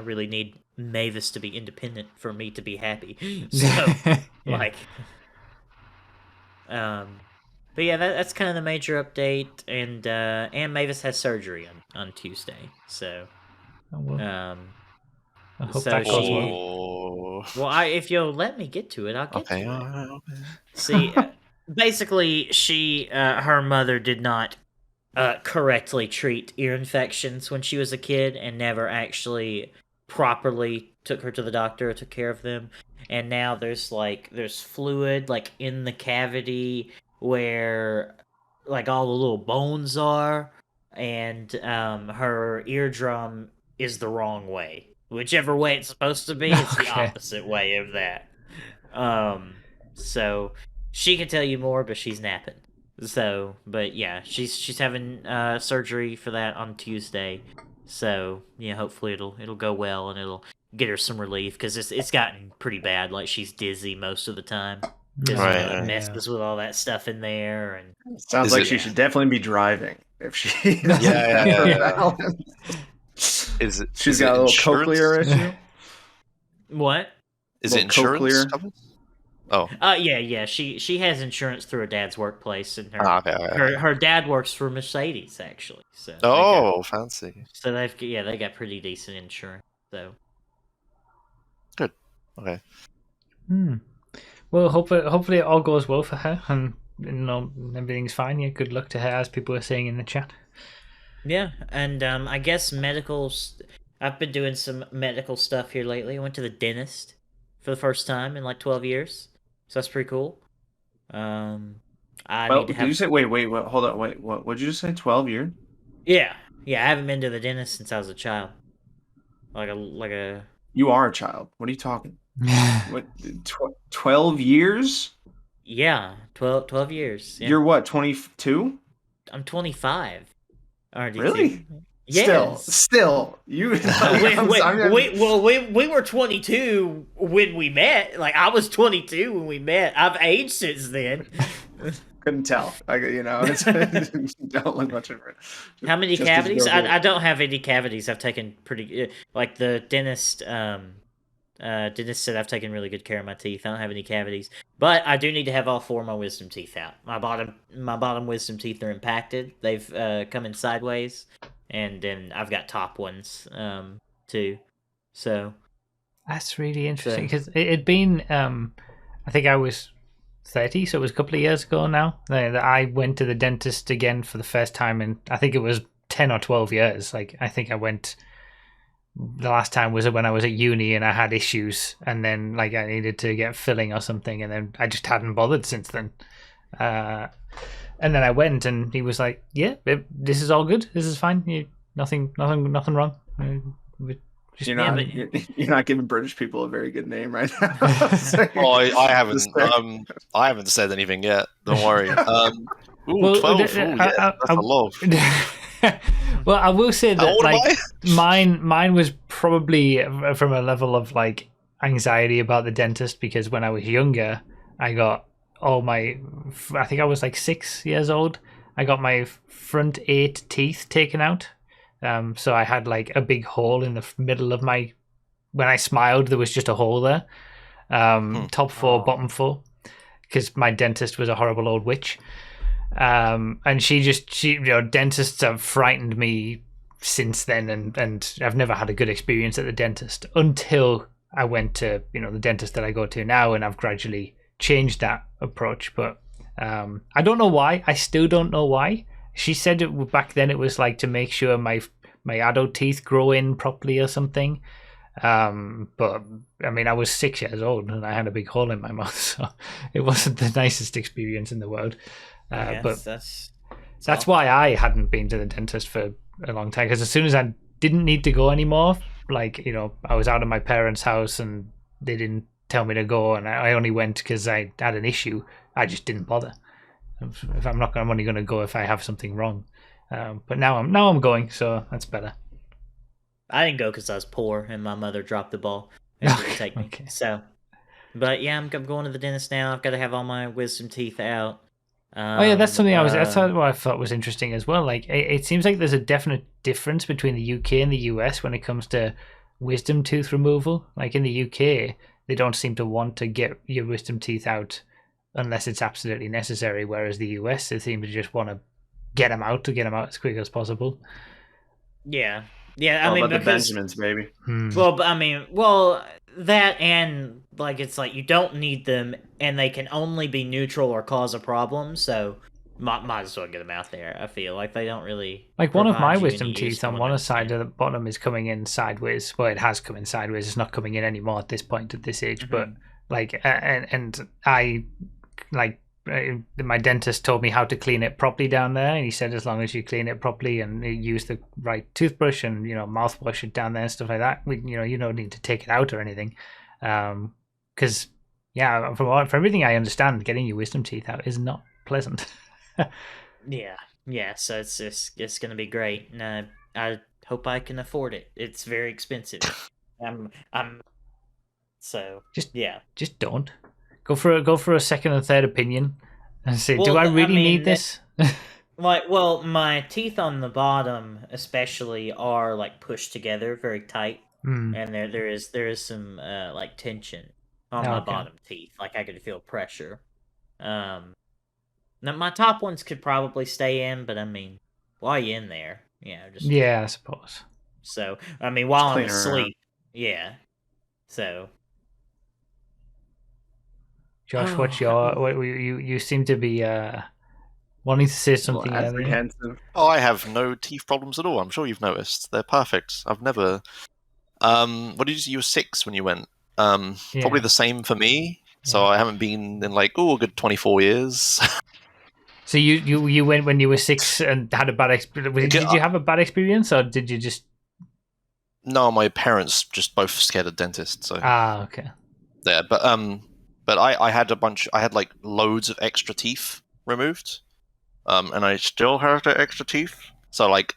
really need Mavis to be independent for me to be happy. So but yeah, that's kind of the major update. And Mavis has surgery on Tuesday. So I hope so that goes well. Well, if you'll let me get to it, I'll get to it. Okay. See, basically, her mother did not correctly treat ear infections when she was a kid, and never actually properly took her to the doctor or took care of them. And now there's fluid like in the cavity where like all the little bones are, and her eardrum is the wrong way. Whichever way it's supposed to be, it's the opposite way of that. So she can tell you more, but she's napping. So, but yeah, she's having surgery for that on Tuesday. So yeah, hopefully it'll go well and it'll get her some relief, because it's gotten pretty bad. Like she's dizzy most of the time because it messes with all that stuff in there. And sounds like she should definitely be driving if she. Yeah. She's got a little cochlear issue. What? Is it insurance covered? Oh. Yeah. She has insurance through her dad's workplace, and her dad works for Mercedes actually. So fancy. So they got pretty decent insurance. So good. Okay. Well, hopefully it all goes well for her, and everything's fine. Yeah, good luck to her, as people are saying in the chat. Yeah, and I guess medical I've been doing some medical stuff here lately. I went to the dentist for the first time in like 12 years, so that's pretty cool. I Well, need to did you have say wait, hold on, wait, what did you just say? 12 years? yeah, yeah. I haven't been to the dentist since I was a child, like a You are a child. What are you talking? What 12 years? yeah, 12 years. Yeah, You're what, 22? I'm 25. Aren't you Really? too? Yes. Still, you. Like, We were 22 when we met. Like I was 22 when we met. I've aged since then. couldn't tell. It's, don't look much different. How many Just 'cause you cavities? go through it. I don't have any cavities. I've taken pretty like the dentist. Dentist said I've taken really good care of my teeth. I don't have any cavities, but I do need to have all 4 of my wisdom teeth out. My bottom wisdom teeth are impacted. They've come in sideways, and then I've got top ones too. So That's really interesting because it had been. I think I was 30, so it was a couple of years ago now that I went to the dentist again for the first time, and I think it was 10 or 12 years. Like I think I went. The last time was when I was at uni and I had issues, and then like I needed to get filling or something, and then I just hadn't bothered since then. And then I went, and he was like, "Yeah, this is all good. This is fine. Nothing wrong." You're not giving British people a very good name right now. Oh, I haven't said anything yet. Don't worry. Ooh, 12. That's a lot. Well, I will say How that old am like I? mine was probably from a level of like anxiety about the dentist, because when I was younger, I got I think I was like 6 years old. I got my front 8 teeth taken out. So I had like a big hole in the middle of my. When I smiled, there was just a hole there. Top 4, bottom 4, because my dentist was a horrible old witch. And she dentists have frightened me since then, and I've never had a good experience at the dentist until I went to the dentist that I go to now, and I've gradually changed that approach. But I don't know why. I still don't know why. She said back then it was like to make sure my adult teeth grow in properly or something. But I mean, I was 6 years old and I had a big hole in my mouth, so it wasn't the nicest experience in the world. But that's why I hadn't been to the dentist for a long time, because as soon as I didn't need to go anymore, like I was out of my parents' house and they didn't tell me to go, and I only went because I had an issue. I just didn't bother. If I'm only going to go if I have something wrong. But now I'm going, so that's better. I didn't go because I was poor and my mother dropped the ball and didn't take me. Okay. So, but yeah, I'm going to the dentist now. I've got to have all my wisdom teeth out. Oh yeah, that's something that's what I thought was interesting as well. Like it seems like there's a definite difference between the UK and the US when it comes to wisdom tooth removal. Like in the UK, they don't seem to want to get your wisdom teeth out unless it's absolutely necessary, whereas the US, they seem to just want to get them out as quick as possible. Yeah. I mean, but the because Benjamins, baby. That, and like it's like you don't need them, and they can only be neutral or cause a problem. So might as well get them out there. I feel like they don't really like one of my provide you wisdom any teeth useful on one ones. side of the bottom is coming in sideways. Well, it has come in sideways. It's not coming in anymore at this point at this age. But like, and I like. My dentist told me how to clean it properly down there, and he said as long as you clean it properly and you use the right toothbrush and mouthwash it down there and stuff like that, you don't need to take it out or anything. Because from everything I understand, getting your wisdom teeth out is not pleasant. Yeah. So it's gonna be great, and I hope I can afford it. It's very expensive. Just don't go for a second and third opinion and say, do I really need this? My teeth on the bottom especially are like pushed together very tight, and there is some like tension on my bottom teeth. Like I could feel pressure. Now my top ones could probably stay in, but I mean, while you in there, I suppose. So I mean, while I'm asleep, So, Josh, what's your? You seem to be Wanting to say A little something earlier. apprehensive. Oh, I have no teeth problems at all. I'm sure you've noticed. They're perfect. I've never. What did you say? You were 6 when you went. Probably Yeah. the same for me. So Yeah. I haven't been in like a good 24 years. So you went when you were 6 and had a bad experience. Did you have a bad experience, or did you just? No, my parents just both scared of dentists. So Okay. yeah, but I had I had like loads of extra teeth removed, and I still have the extra teeth. So like,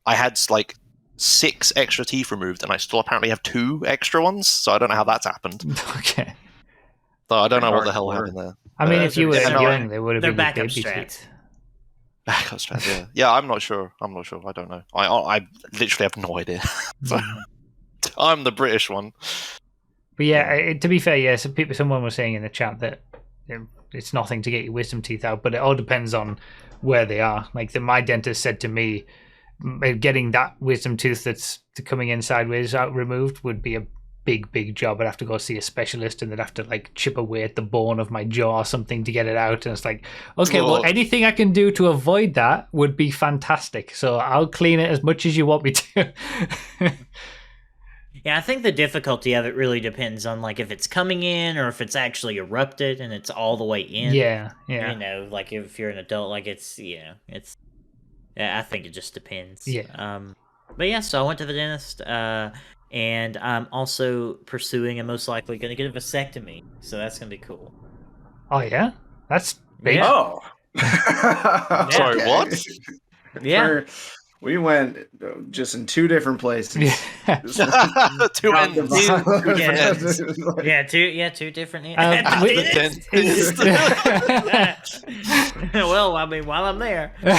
I had like 6 extra teeth removed, and I still apparently have 2 extra ones. So I don't know how that's happened. Okay. So I don't know what the Hardcore. hell happened there. I mean, But- if you were Yeah, no, young, they would have they're been your backup baby straps. teeth. Backup strap, yeah. Yeah, I'm not sure. I don't know. I literally have no idea. So, I'm the British one. But yeah, to be fair, yeah, someone was saying in the chat that it's nothing to get your wisdom teeth out, but it all depends on where they are. Like my dentist said to me, getting that wisdom tooth that's coming in sideways out removed would be a big job. I'd have to go see a specialist, and they'd have to like chip away at the bone of my jaw or something to get it out. And it's like, okay, well, anything I can do to avoid that would be fantastic. So I'll clean it as much as you want me to. Yeah, I think the difficulty of it really depends on like if it's coming in or if it's actually erupted and it's all the way in. Yeah. You know, like if you're an adult, like it's. Yeah, I think it just depends. Yeah. But yeah, so I went to the dentist, and I'm also pursuing and most likely going to get a vasectomy. So that's going to be cool. Oh yeah, that's big. Yeah. Oh. Sorry, Okay. what? Yeah. We went just in 2 different places. Yeah. 2 ends. Two different. The dentist. Well, I mean, while I'm there, is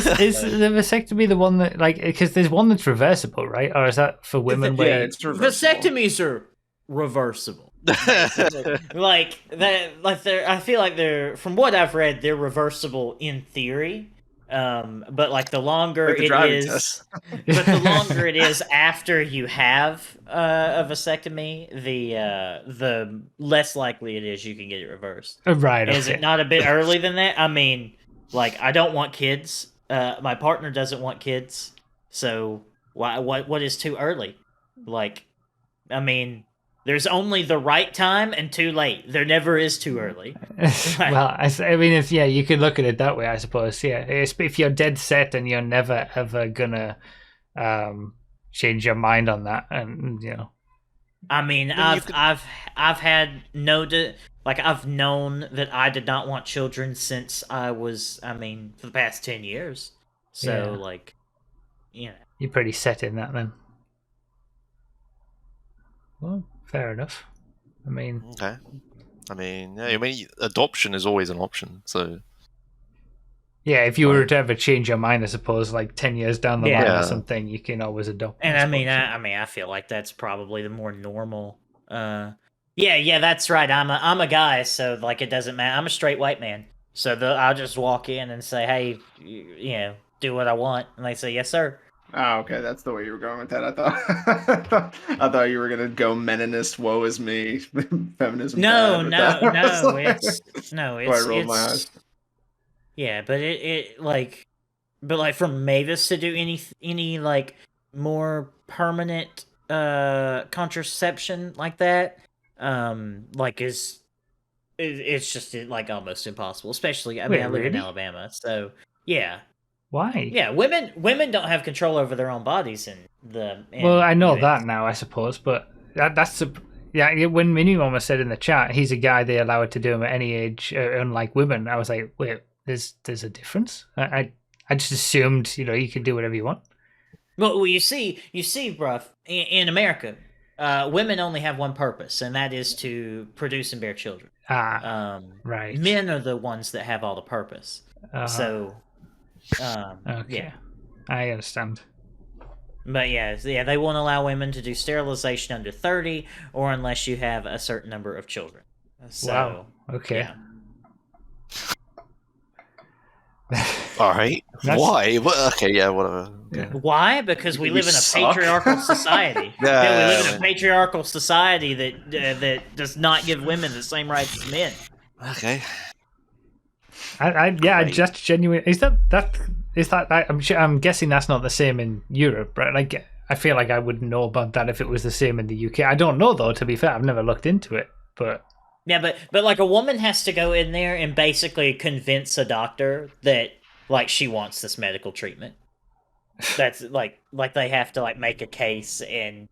the vasectomy the one that like because there's one that's reversible, right? Or is that for women? Yeah, where it's reversible. vasectomies are reversible. Like they're. I feel like they're. From what I've read, they're reversible in theory. But like the longer Like the it driving is, test. but the longer it is after you have a vasectomy, the less likely it is you can get it reversed. right? Is Okay. it not a bit early than that? I mean, like I don't want kids. My partner doesn't want kids. So why? What is too early? Like, I mean, there's only the right time and too late. There never is too early. Well, I mean, if you could look at it that way, I suppose. Yeah, if you're dead set and you're never ever gonna change your mind on that, and you know. I mean, I've had I've known that I did not want children since I was, for the past 10 years. So, You're pretty set in that then. Well, fair enough. I mean, Okay. I mean, adoption is always an option. So yeah, if you were to ever change your mind, I suppose, like 10 years down the line Yeah. or something, you can always adopt. and suppose. I feel like that's probably the more normal. Yeah, that's right. I'm a guy, so like it doesn't matter. I'm a straight white man, so I'll just walk in and say, hey, do what I want, and they say, yes, sir. Oh, okay, that's the way you were going with that. I thought you were gonna go meninist, woe is me, feminism. No, bad with that. it's I rolled my eyes. Yeah, but but for Mavis to do any like more permanent contraception like that, it's just like almost impossible. Especially, I Wait, live in really? Alabama, so yeah. Why? Yeah, women don't have control over their own bodies Well, I know US. that now, I suppose, but that's when Minion was said in the chat, he's a guy they allow it to do him at any age, unlike women. I was like, wait, there's a difference. I just assumed you could do whatever you want. Well, you see, bruh, in America, women only have one purpose, and that is to produce and bear children. Right. Men are the ones that have all the purpose. So, okay, yeah. I understand. But yeah, they won't allow women to do sterilization under 30, or unless you have a certain number of children. So, Wow. Okay. Yeah. all right. Why? Okay, yeah, whatever. Yeah. Why? Because we You live in a suck. patriarchal society. Yeah, we live in yeah. a patriarchal society that does not give women the same rights as men. Okay. I Great. just genuine. I'm guessing that's not the same in Europe, right? Like, I feel like I wouldn't know about that if it was the same in the UK. I don't know though. To be fair, I've never looked into it, but Yeah, but like a woman has to go in there and basically convince a doctor that like she wants this medical treatment. That's like they have to like make a case and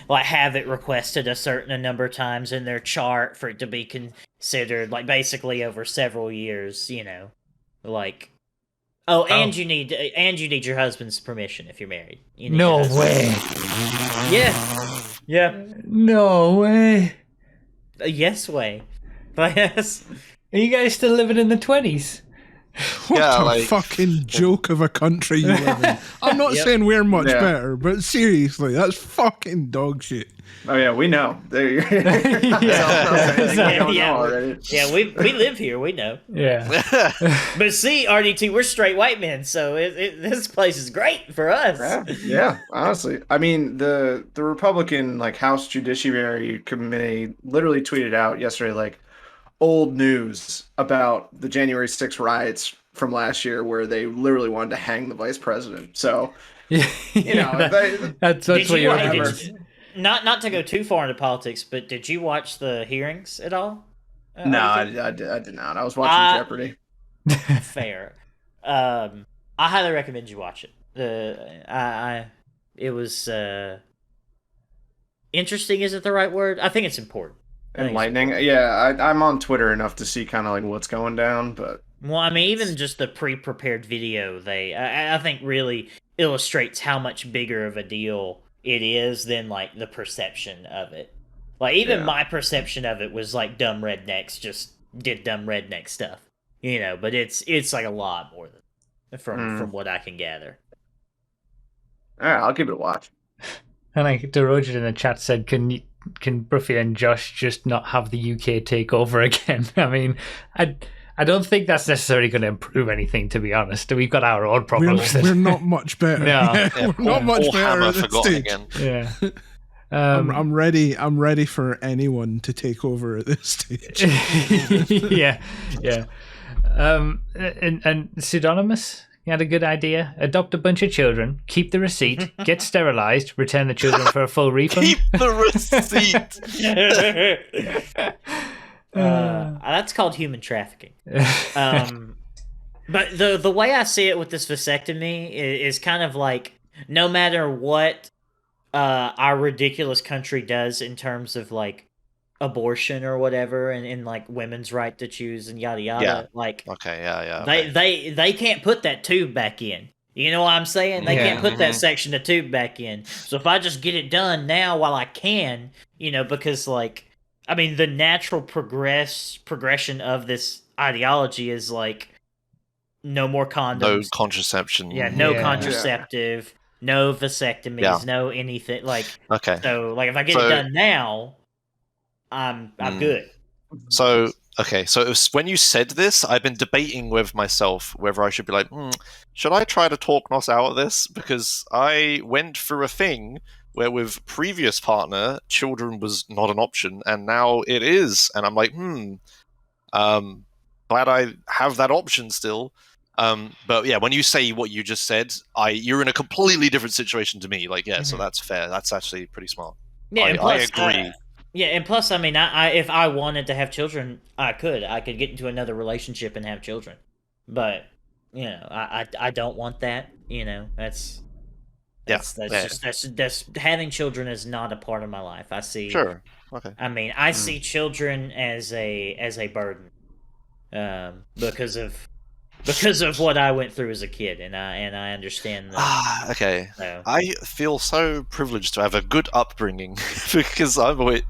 like have it requested a certain number of times in their chart for it to be considered, like basically over several years, like and you need your husband's permission if you're married. You need your no husband's- way, Yeah, no way. a yes way, but yes. Are you guys still living in the 20s? What Yeah, a like- fucking joke of a country you live in. I'm not Yep. saying we're much Yeah. better, but seriously, that's fucking dog shit. Oh yeah, we know. There you we don't Yeah, know already. Yeah, we live here, we know. Yeah. But see, RDT, we're straight white men, so this place is great for us. Yeah, honestly. I mean, the Republican like House Judiciary Committee literally tweeted out yesterday like old news about the January 6th riots from last year where they literally wanted to hang the vice president. So, Yeah, that's Did what you, you're hey, doing. not to go too far into politics, but did you watch the hearings at all? no, I RDT? did not. I was watching Jeopardy. Fair. I highly recommend you watch it. It was interesting. Isn't the right word? I think it's important. Enlightening. Yeah, I'm on Twitter enough to see kind of like what's going down, but Well, I mean, even just the pre-prepared video, I think really illustrates how much bigger of a deal it is than like the perception of it. Like even Yeah. my perception of it was like dumb rednecks just did dumb redneck stuff, But it's like a lot more than from what I can gather. all right, I'll give it a watch. And like Derojit in the chat said, can Broughy and Josh just not have the UK take over again? I mean, I don't think that's necessarily going to improve anything, to be honest. We've got our own problems. We're not much better. No. Yeah, we're not much Or better Hammer at this forgotten stage. again. Yeah. I'm ready. I'm ready for anyone to take over at this stage. yeah. And pseudonymous, he had a good idea. Adopt a bunch of children, keep the receipt, get sterilized, return the children for a full refund. Keep the receipt. That's called human trafficking. But the way I see it with this vasectomy is kind of like no matter what our ridiculous country does in terms of like abortion or whatever and like women's right to choose and yada yada, Yeah. like Okay, yeah. they can't put that tube back in. You know what I'm saying? They can't put that section of tube back in. So if I just get it done now while I can, because like I mean the natural progression of this ideology is like no more condoms. No contraception. Yeah, no Yeah. contraceptive, no vasectomies, Yeah. no anything like Okay. so like if I get it So- done now, I'm good. So okay, so it was, when you said this, I've been debating with myself whether I should be like, should I try to talk Nos out of this? Because I went through a thing where with previous partner, children was not an option, and now it is, and I'm like, glad I have that option still. But yeah, when you say what you just said, you're in a completely different situation to me. Like, yeah, so that's fair. That's actually pretty smart. Yeah, and I plus, agree. yeah, and plus, I mean, I if I wanted to have children, I could get into another relationship and have children, but I don't want that. That's having children is not a part of my life. I see. Sure. Okay. I mean, I see children as a burden, because of what I went through as a kid, and I understand that. Okay. So. I feel so privileged to have a good upbringing because I'm always,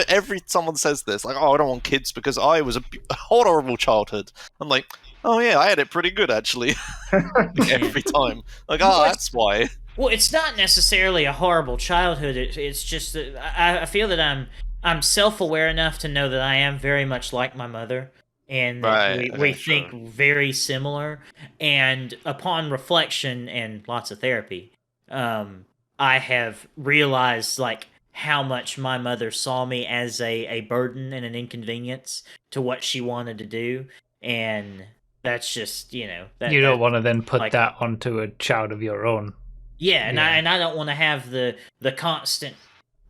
every someone says this, like, oh, I don't want kids because I was a horrible childhood. I'm like, oh yeah, I had it pretty good actually. Every time, like, oh, that's why. Well, it's not necessarily a horrible childhood. It's just that I feel that I'm self-aware enough to know that I am very much like my mother, and that we think very similar. And upon reflection and lots of therapy, I have realized like how much my mother saw me as a burden and an inconvenience to what she wanted to do. and that's just you don't want to then put that onto a child of your own. Yeah, and I don't want to have the constant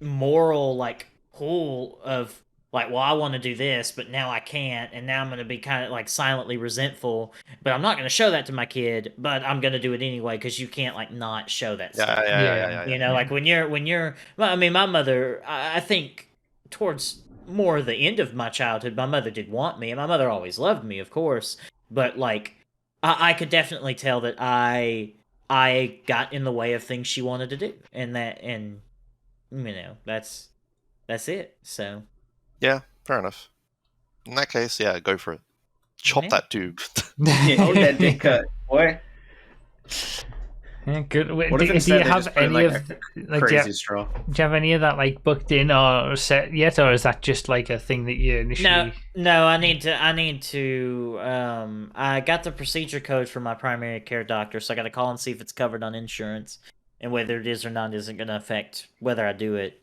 moral like pull of like, well, I want to do this, but now I can't, and now I'm going to be kind of like silently resentful. But I'm not going to show that to my kid, but I'm going to do it anyway because you can't like not show that stuff. Yeah. Like when you're. I mean, my mother. I think towards more the end of my childhood, my mother did want me, and my mother always loved me, of course. But like, I could definitely tell that I got in the way of things she wanted to do, and that's it. So. Yeah, fair enough. In that case, yeah, go for it. Chop that tube. Oh, that dick cut, boy. Yeah, good. What if Do instead you they have just put in, any like, of a crazy straw? Do you have any of that like booked in or set yet, or is that just like a thing that you initially? No. I need to. I got the procedure code from my primary care doctor, so I got to call and see if it's covered on insurance, and whether it is or not isn't going to affect whether I do it.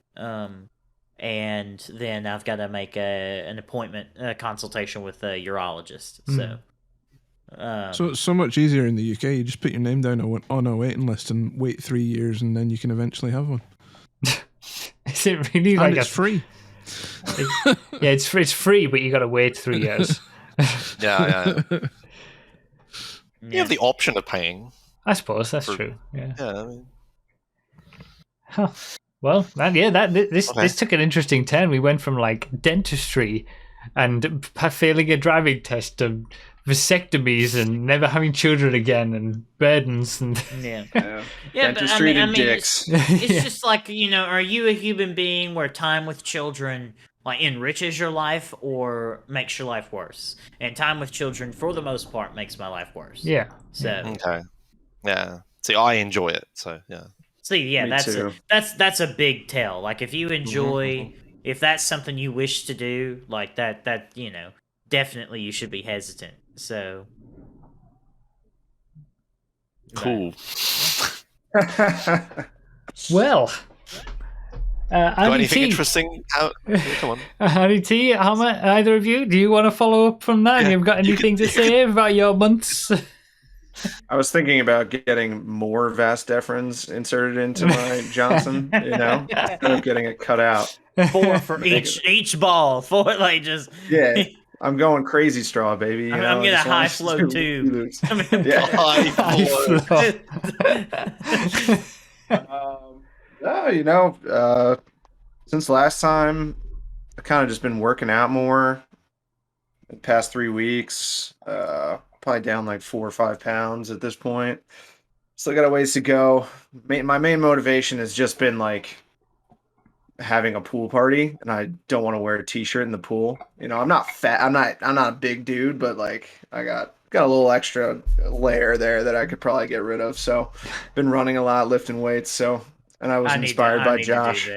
And then I've got to make an appointment, a consultation with a urologist. So it's so much easier in the UK. You just put your name down on a waiting list and wait 3 years, and then you can eventually have one. Is it really and like it's free? It's free, but you got to wait 3 years. Yeah. You have the option of paying. I suppose that's true. Yeah. Yeah. I mean... Huh. Well, this took an interesting turn. We went from like dentistry and failing a driving test to vasectomies and never having children again and burdens and dentistry to dicks. It's just like, are you a human being where time with children like enriches your life or makes your life worse? And time with children, for the most part, makes my life worse. Yeah. So okay. Yeah. See, I enjoy it. So yeah. See, yeah, that's a big tell. Like if you enjoy, if that's something you wish to do, like that definitely you should be hesitant. So cool. Well, got anything interesting? Come on, Andy T. Either of you, do you want to follow up from that? You've got anything to say about your months? I was thinking about getting more vas deferens inserted into my Johnson, instead of getting it cut out. 4 for each ball. 4 like just I'm going crazy straw, baby. I'm getting a high flow tube. High flow. Since last time, I've kind of just been working out more. The past 3 weeks, probably down like 4 or 5 pounds at this point. Still got a ways to go. My main motivation has just been like having a pool party, and I don't want to wear a t-shirt in the pool. I'm not fat. I'm not a big dude, but like I got a little extra layer there that I could probably get rid of. So, been running a lot, lifting weights. So, and I was inspired by Josh.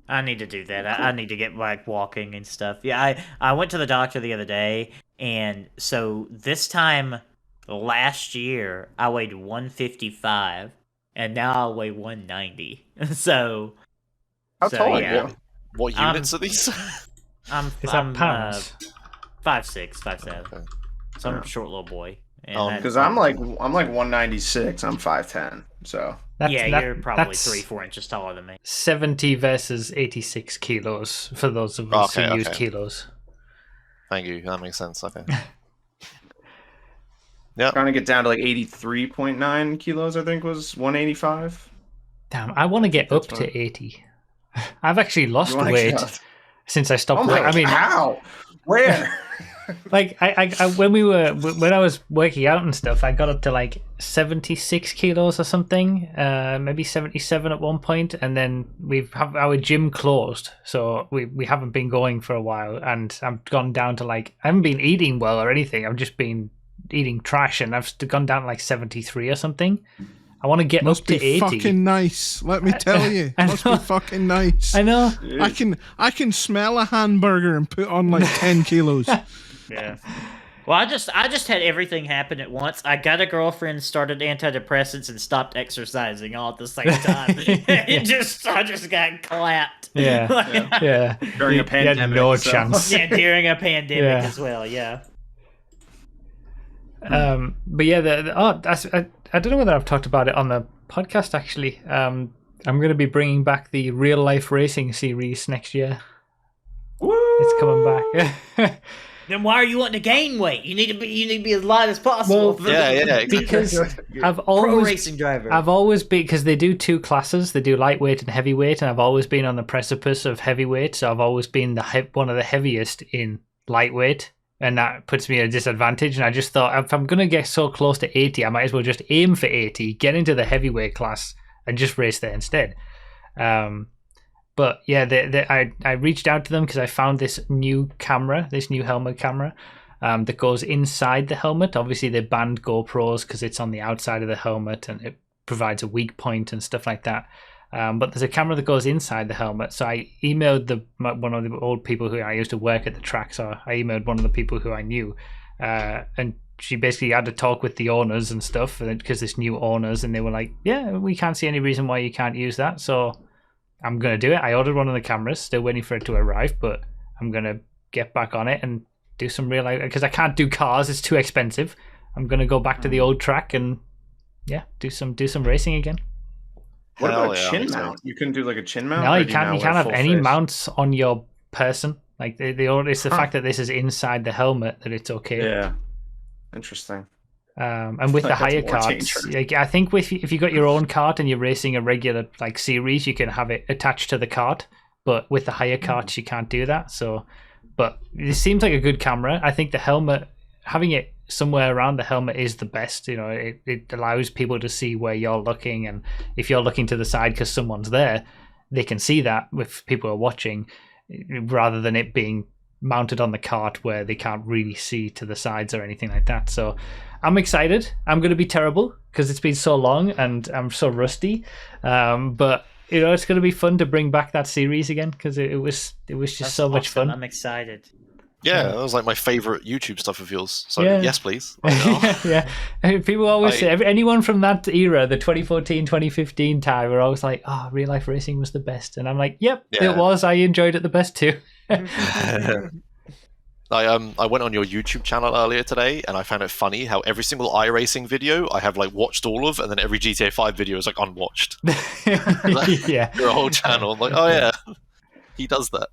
I need to do that. I need to get like walking and stuff. Yeah, I went to the doctor the other day, and so this time last year I weighed 155, and now I weigh 190. So how tall are you? What units are these? I'm pounds? 5'6", 5'7". Okay. So I'm a short little boy. Because I'm like 196. I'm 5'10". So you're probably 3-4 inches taller than me. 70 versus 86 kilos for those of us who use kilos. Thank you. That makes sense. Okay. Yeah. Trying to get down to like 83.9 kilos. I think was 185. Damn, I want to get up to 80. I've actually lost weight since I stopped. How? Where? Like when I was working out and stuff, I got up to like 76 kilos or something, maybe 77 at one point, and then our gym closed, so we haven't been going for a while, and I've gone down to like, I haven't been eating well or anything. I've just been eating trash, and I've gone down to like 73 or something. I want to get up to 80. Must be fucking nice. Let me tell you, must be fucking nice. I know. I can smell a hamburger and put on like 10 kilos. Yeah. Well, I just had everything happen at once. I got a girlfriend, started antidepressants, and stopped exercising all at the same time. I just got clapped. Yeah. During a pandemic. You had no chance. Yeah, during a pandemic as well. Yeah. But yeah, I don't know whether I've talked about it on the podcast actually. I'm going to be bringing back the real life racing series next year. Woo! It's coming back. Then why are you wanting to gain weight? You need to be as light as possible. Well, Yeah, exactly. Because I've Pro always racing driver. I've always been, because they do two classes. They do lightweight and heavyweight, and I've always been on the precipice of heavyweight. So I've always been one of the heaviest in lightweight, and that puts me at a disadvantage. And I just thought, if I'm going to get so close to 80, I might as well just aim for 80, get into the heavyweight class, and just race there instead. But yeah, I reached out to them because I found this new helmet camera that goes inside the helmet. Obviously, they banned GoPros because it's on the outside of the helmet and it provides a weak point and stuff like that. But there's a camera that goes inside the helmet. So I emailed one of the old people who I used to work at the track. So I emailed one of the people who I knew, and she basically had to talk with the owners and stuff because there's new owners, and they were like, "Yeah, we can't see any reason why you can't use that." So I'm going to do it. I ordered one of the cameras, still waiting for it to arrive, but I'm going to get back on it and do some real life, because I can't do cars, it's too expensive. I'm going to go back to the old track and do some racing again. What about a chin mount? You can do like a chin mount? No, you can't have any mounts on your person. Like it's the fact that this is inside the helmet that it's okay. Yeah. Interesting. And with the higher carts, like, I think if you got your own cart and you're racing a regular like series, you can have it attached to the cart. But with the higher carts, you can't do that. So, but it seems like a good camera. I think the helmet, having it somewhere around the helmet is the best. You know, it allows people to see where you're looking, and if you're looking to the side because someone's there, they can see that if people are watching, rather than it being mounted on the cart where they can't really see to the sides or anything like that. So I'm excited. I'm going to be terrible because it's been so long and I'm so rusty. But it's going to be fun to bring back that series again because it was just so much fun. I'm excited. Yeah, that was like my favorite YouTube stuff of yours. So yes, please. Yeah. People always say, anyone from that era, the 2014, 2015 time, were always like, "Oh, real life racing was the best," and I'm like, "Yep, it was. I enjoyed it the best too." I went on your YouTube channel earlier today, and I found it funny how every single iRacing video I have like watched all of, and then every GTA 5 video is like unwatched. Yeah, your whole channel. I'm like, oh yeah, he does that.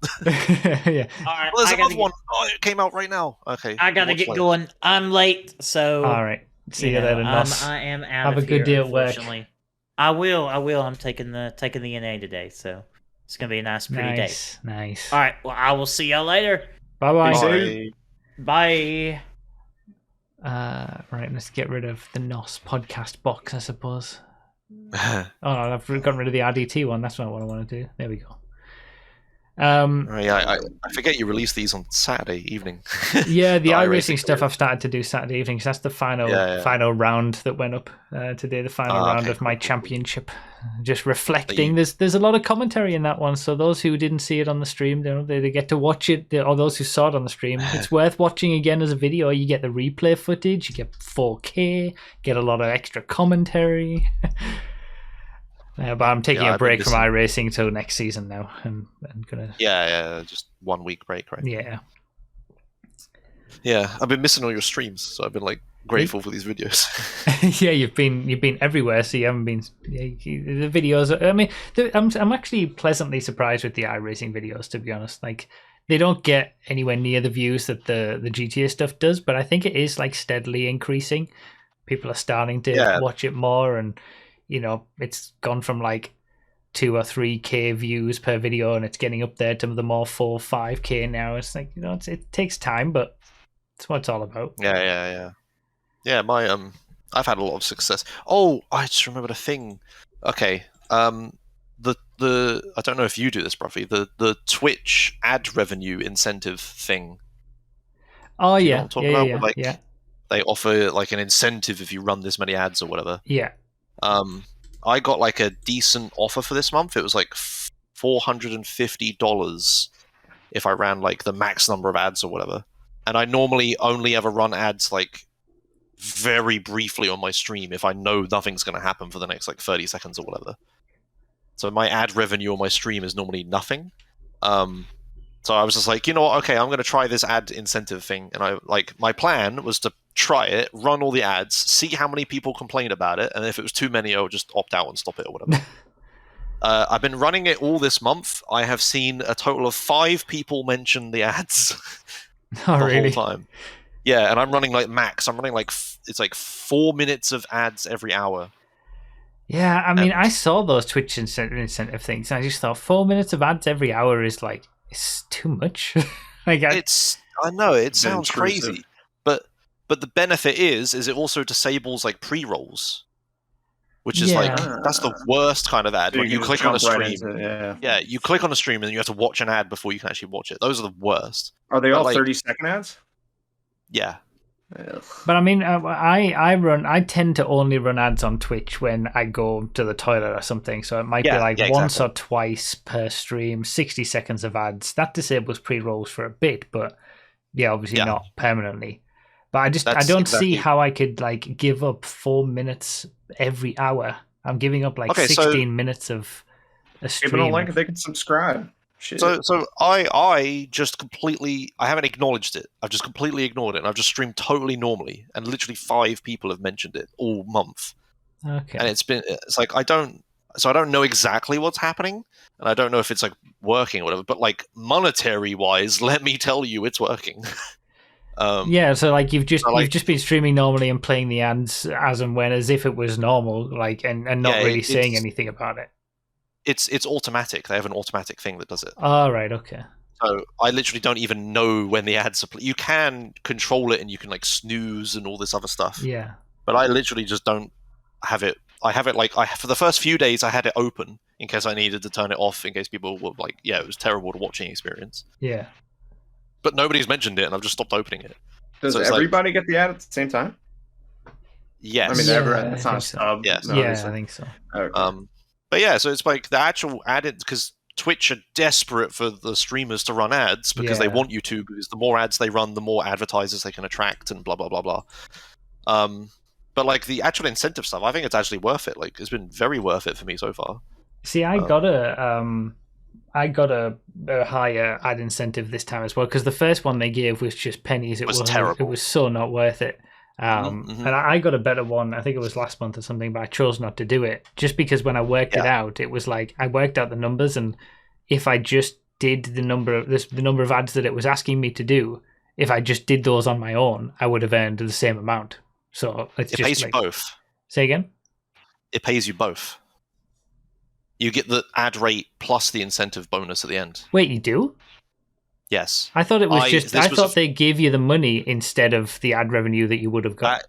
Yeah. All right, well, there's another one. Oh, it came out right now. Okay, I gotta get going. I'm late, so all right. See you later, Nos. I am out. Have of a good day at work. I will. I'm taking the NA today, so it's gonna be a nice, pretty day. Nice. All right. Well, I will see y'all later. Bye. Bye. Right, let's get rid of the NOS podcast box, I suppose. Oh no, I've gotten rid of the RDT one. That's not what I want to do. There we go. I forget you released these on Saturday evening. Yeah, the iRacing stuff I've started to do Saturday evening because that's the final round that went up today. The final round of my championship. Just reflecting. There's a lot of commentary in that one. So those who didn't see it on the stream, they get to watch it. Or those who saw it on the stream, it's worth watching again as a video. You get the replay footage. You get 4K. Get a lot of extra commentary. But I'm taking a break from iRacing till next season now. I'm gonna. Yeah, just 1 week break, right? Yeah. Yeah, I've been missing all your streams, so I've been like grateful for these videos. Yeah, you've been everywhere, so you haven't been. The videos. I mean, I'm actually pleasantly surprised with the iRacing videos. To be honest, like they don't get anywhere near the views that the GTA stuff does, but I think it is like steadily increasing. People are starting to watch it more, and it's gone from like 2 or 3K views per video, and it's getting up there to the more 4, 5K now. It's like it takes time, but it's what it's all about. Yeah, my I've had a lot of success. Oh, I just remembered a thing. Okay, the I don't know if you do this, Broughy. The Twitch ad revenue incentive thing. Oh you yeah, know what I'm talking about? Like, they offer like an incentive if you run this many ads or whatever. Yeah. I got like a decent offer for this month. It was like $450 if I ran like the max number of ads or whatever. And I normally only ever run ads like very briefly on my stream if I know nothing's going to happen for the next like 30 seconds or whatever. So my ad revenue on my stream is normally nothing. So I was just like, you know what? Okay, I'm going to try this ad incentive thing, and my plan was to try it, run all the ads, see how many people complain about it, and if it was too many, I would just opt out and stop it or whatever. I've been running it all this month. I have seen a total of 5 people mention the ads Oh, the really? whole time. Yeah, and I'm running like max. I'm running like it's like 4 minutes of ads every hour. Yeah, I mean, I saw those Twitch incentive things, and I just thought 4 minutes of ads every hour is like, it's too much. Like, I know it sounds intrusive. crazy, but the benefit is it also disables like pre-rolls, which is like that's the worst kind of ad So when you can click on a jump right stream. into it, Yeah, you click on a stream and you have to watch an ad before you can actually watch it. Those are the worst. Are they But, all like- 30-second ads? Yeah, Ugh. But I mean, I tend to only run ads on Twitch when I go to the toilet or something. So it might be like once exactly. or twice per stream, 60 seconds of ads. That disables pre-rolls for a bit, but yeah, obviously not permanently. But I That's don't see exactly- how I could like give up 4 minutes every hour. I'm giving up like Okay, so- 16 minutes of a Give them a stream. link, they can subscribe. Shit. So I just completely I haven't acknowledged it. I've just completely ignored it, and I've just streamed totally normally, and literally 5 people have mentioned it all month. Okay. And it's like I don't know exactly what's happening, and I don't know if it's like working or whatever, but like monetary wise, let me tell you it's working. Yeah, so like you've just so, you've just been streaming normally and playing the ads as and when, as if it was normal, like and not Yeah, really saying it's- anything about it. It's automatic. They have an automatic thing that does it. All right, okay. So I literally don't even know when the ads are. You can control it, and you can like snooze and all this other stuff. Yeah. But I literally just don't have it. I have it like for the first few days I had it open in case I needed to turn it off in case people were like, yeah, it was terrible to watching experience. Yeah. But nobody's mentioned it, and I've just stopped opening it. Does so it's like- everybody get the ad at the same time? Yes. I mean, Yeah, everyone. I It's not a think so. sub. Yes. no, Yeah, obviously. I think so. Okay. But yeah, so it's like the actual added because Twitch are desperate for the streamers to run ads because they Yeah. want you to, because the more ads they run, the more advertisers they can attract and blah blah blah blah. But like the actual incentive stuff, I think it's actually worth it. Like it's been very worth it for me so far. See, I got a higher ad incentive this time as well, because the first one they gave was just pennies. It Was was terrible. It was so not worth it. Mhm. And I got a better one. I think it was last month or something, but I chose not to do it just because when I worked it out, it was like I worked out the numbers, and if I just did the number of ads that it was asking me to do, if I just did those on my own, I would have earned the same amount. So it's It just pays like, you both. Say again. It pays you both. You get the ad rate plus the incentive bonus at the end. Wait, you do? Yes. I thought it was I was thought they gave you the money instead of the ad revenue that you would have got.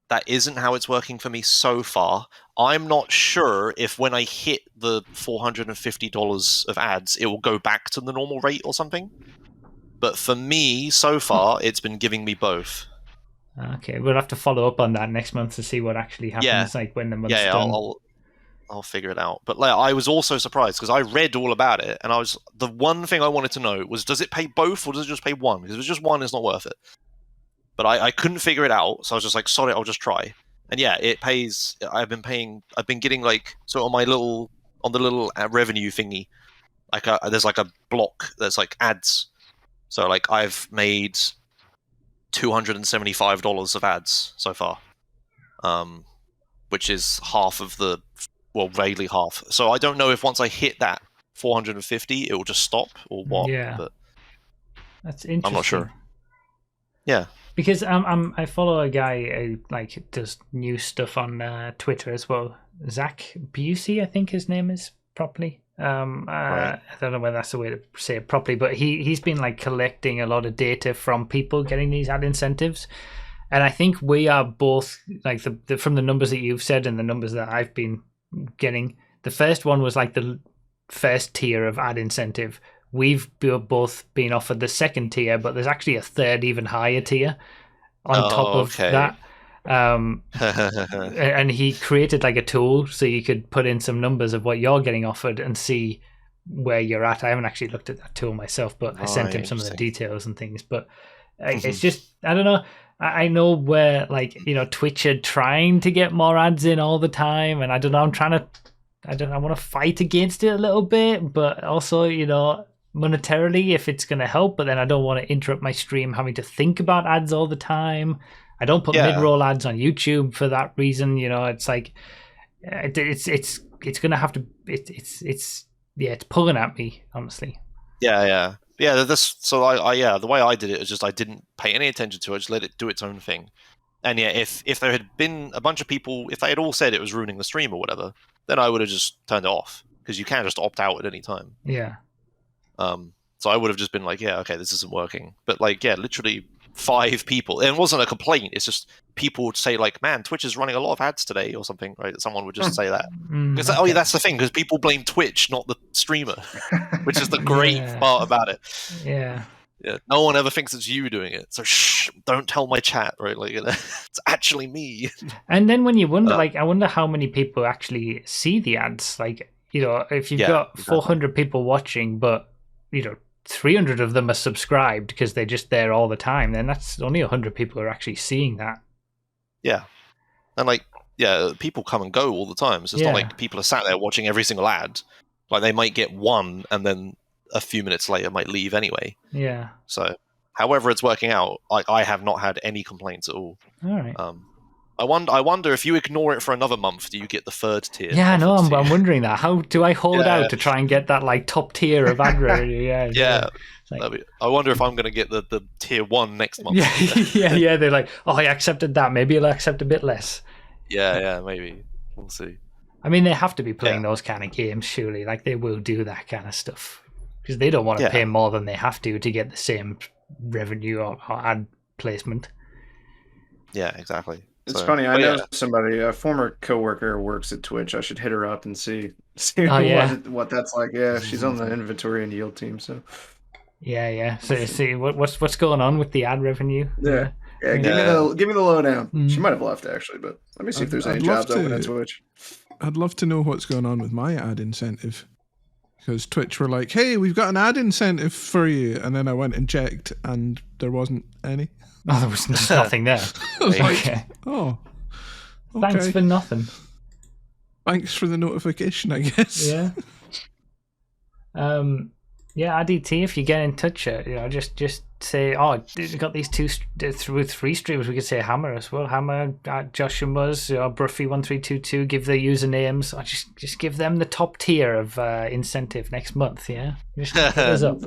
That isn't how it's working for me so far. I'm not sure if when I hit the $450 of ads, it will go back to the normal rate or something. But for me, so far, it's been giving me both. Okay, we'll have to follow up on that next month to see what actually happens. Yeah. Like when the month's Yeah, done. I'll figure it out. But like, I was also surprised because I read all about it, and the one thing I wanted to know was, does it pay both or does it just pay one? Because if it's just one, it's not worth it. But I couldn't figure it out, so I was just like, sorry, I'll just try. And yeah, it pays. I've been getting like, so on the little revenue thingy, like there's like a block that's like ads. So like I've made $275 of ads so far, which is half of vaguely half. So I don't know if once I hit that 450, it will just stop or what. Yeah. But That's interesting. I'm not sure. Yeah. Because I follow a guy who like does new stuff on Twitter as well. Zach Busey, I think his name is properly. Right. I don't know whether that's the way to say it properly, but he's been like collecting a lot of data from people getting these ad incentives, and I think we are both like the from the numbers that you've said and the numbers that I've been getting. The first one was like the first tier of ad incentive. We've both been offered the second tier, but there's actually a third, even higher tier on top of that. And he created like a tool so you could put in some numbers of what you're getting offered and see where you're at. I haven't actually looked at that tool myself, but I sent him some of the details and things. But it's just, I don't know. I know where, like, you know, Twitch are trying to get more ads in all the time, and I don't know. I want to fight against it a little bit, but also, you know, monetarily if it's going to help, but then I don't want to interrupt my stream having to think about ads all the time. I don't put mid-roll ads on YouTube for that reason. You know, it's like it's going to have to it's pulling at me, honestly. Yeah. The way I did it is just I didn't pay any attention to it. I just let it do its own thing. And yeah, if there had been a bunch of people, if they had all said it was ruining the stream or whatever, then I would have just turned it off, because you can just opt out at any time. Yeah. So I would have just been like, yeah, okay, this isn't working. But like, yeah, literally 5 people. And it wasn't a complaint. It's just people would say like, man, Twitch is running a lot of ads today or something, right? Someone would just say that. Because oh, yeah, that's the thing, because people blame Twitch, not the streamer, which is the great part about it. Yeah. Yeah, no one ever thinks it's you doing it. So shh, don't tell my chat, right? Like, it's actually me. And then when you wonder, like, I wonder how many people actually see the ads. Like, you know, if you've got 400 people watching, but, you know, 300 of them are subscribed because they're just there all the time, then that's only 100 people who are actually seeing that. Yeah. And, like, yeah, people come and go all the time. So it's not like people are sat there watching every single ad. Like, they might get one and then a few minutes later might leave anyway. Yeah. So, however it's working out, I have not had any complaints at all. All right. I wonder if you ignore it for another month, do you get the 3rd tier? Yeah, I know. I'm wondering that. How do I hold out to try and get that like top tier of ad revenue? Yeah. Like, I wonder if I'm going to get the tier 1 next month. Yeah. They're like, oh, I accepted that. Maybe I'll accept a bit less. Yeah, maybe. We'll see. I mean, they have to be playing those kind of games, surely. Like, they will do that kind of stuff. Because they don't want to pay more than they have to get the same revenue or ad placement. Yeah, exactly. It's funny. I know somebody, a former coworker, works at Twitch. I should hit her up and see what that's like. Yeah, she's on the inventory and yield team. So yeah. So see what's going on with the ad revenue. Yeah. Give me the lowdown. She might have left actually, but let me see if there's any jobs open at Twitch. I'd love to know what's going on with my ad incentive. Because Twitch were like, hey, we've got an ad incentive for you. And then I went and checked and there wasn't any. Oh, there was just nothing there. Okay. Oh. Okay. Thanks for nothing. Thanks for the notification, I guess. Yeah. IDT, if you get in touch, just say, oh, we've got these 3 streamers. We could say Hammer as well. Hammer, Joshua Muzz, Broughy 1322. Give their usernames. Or just give them the top tier of incentive next month. Yeah, just hit us up.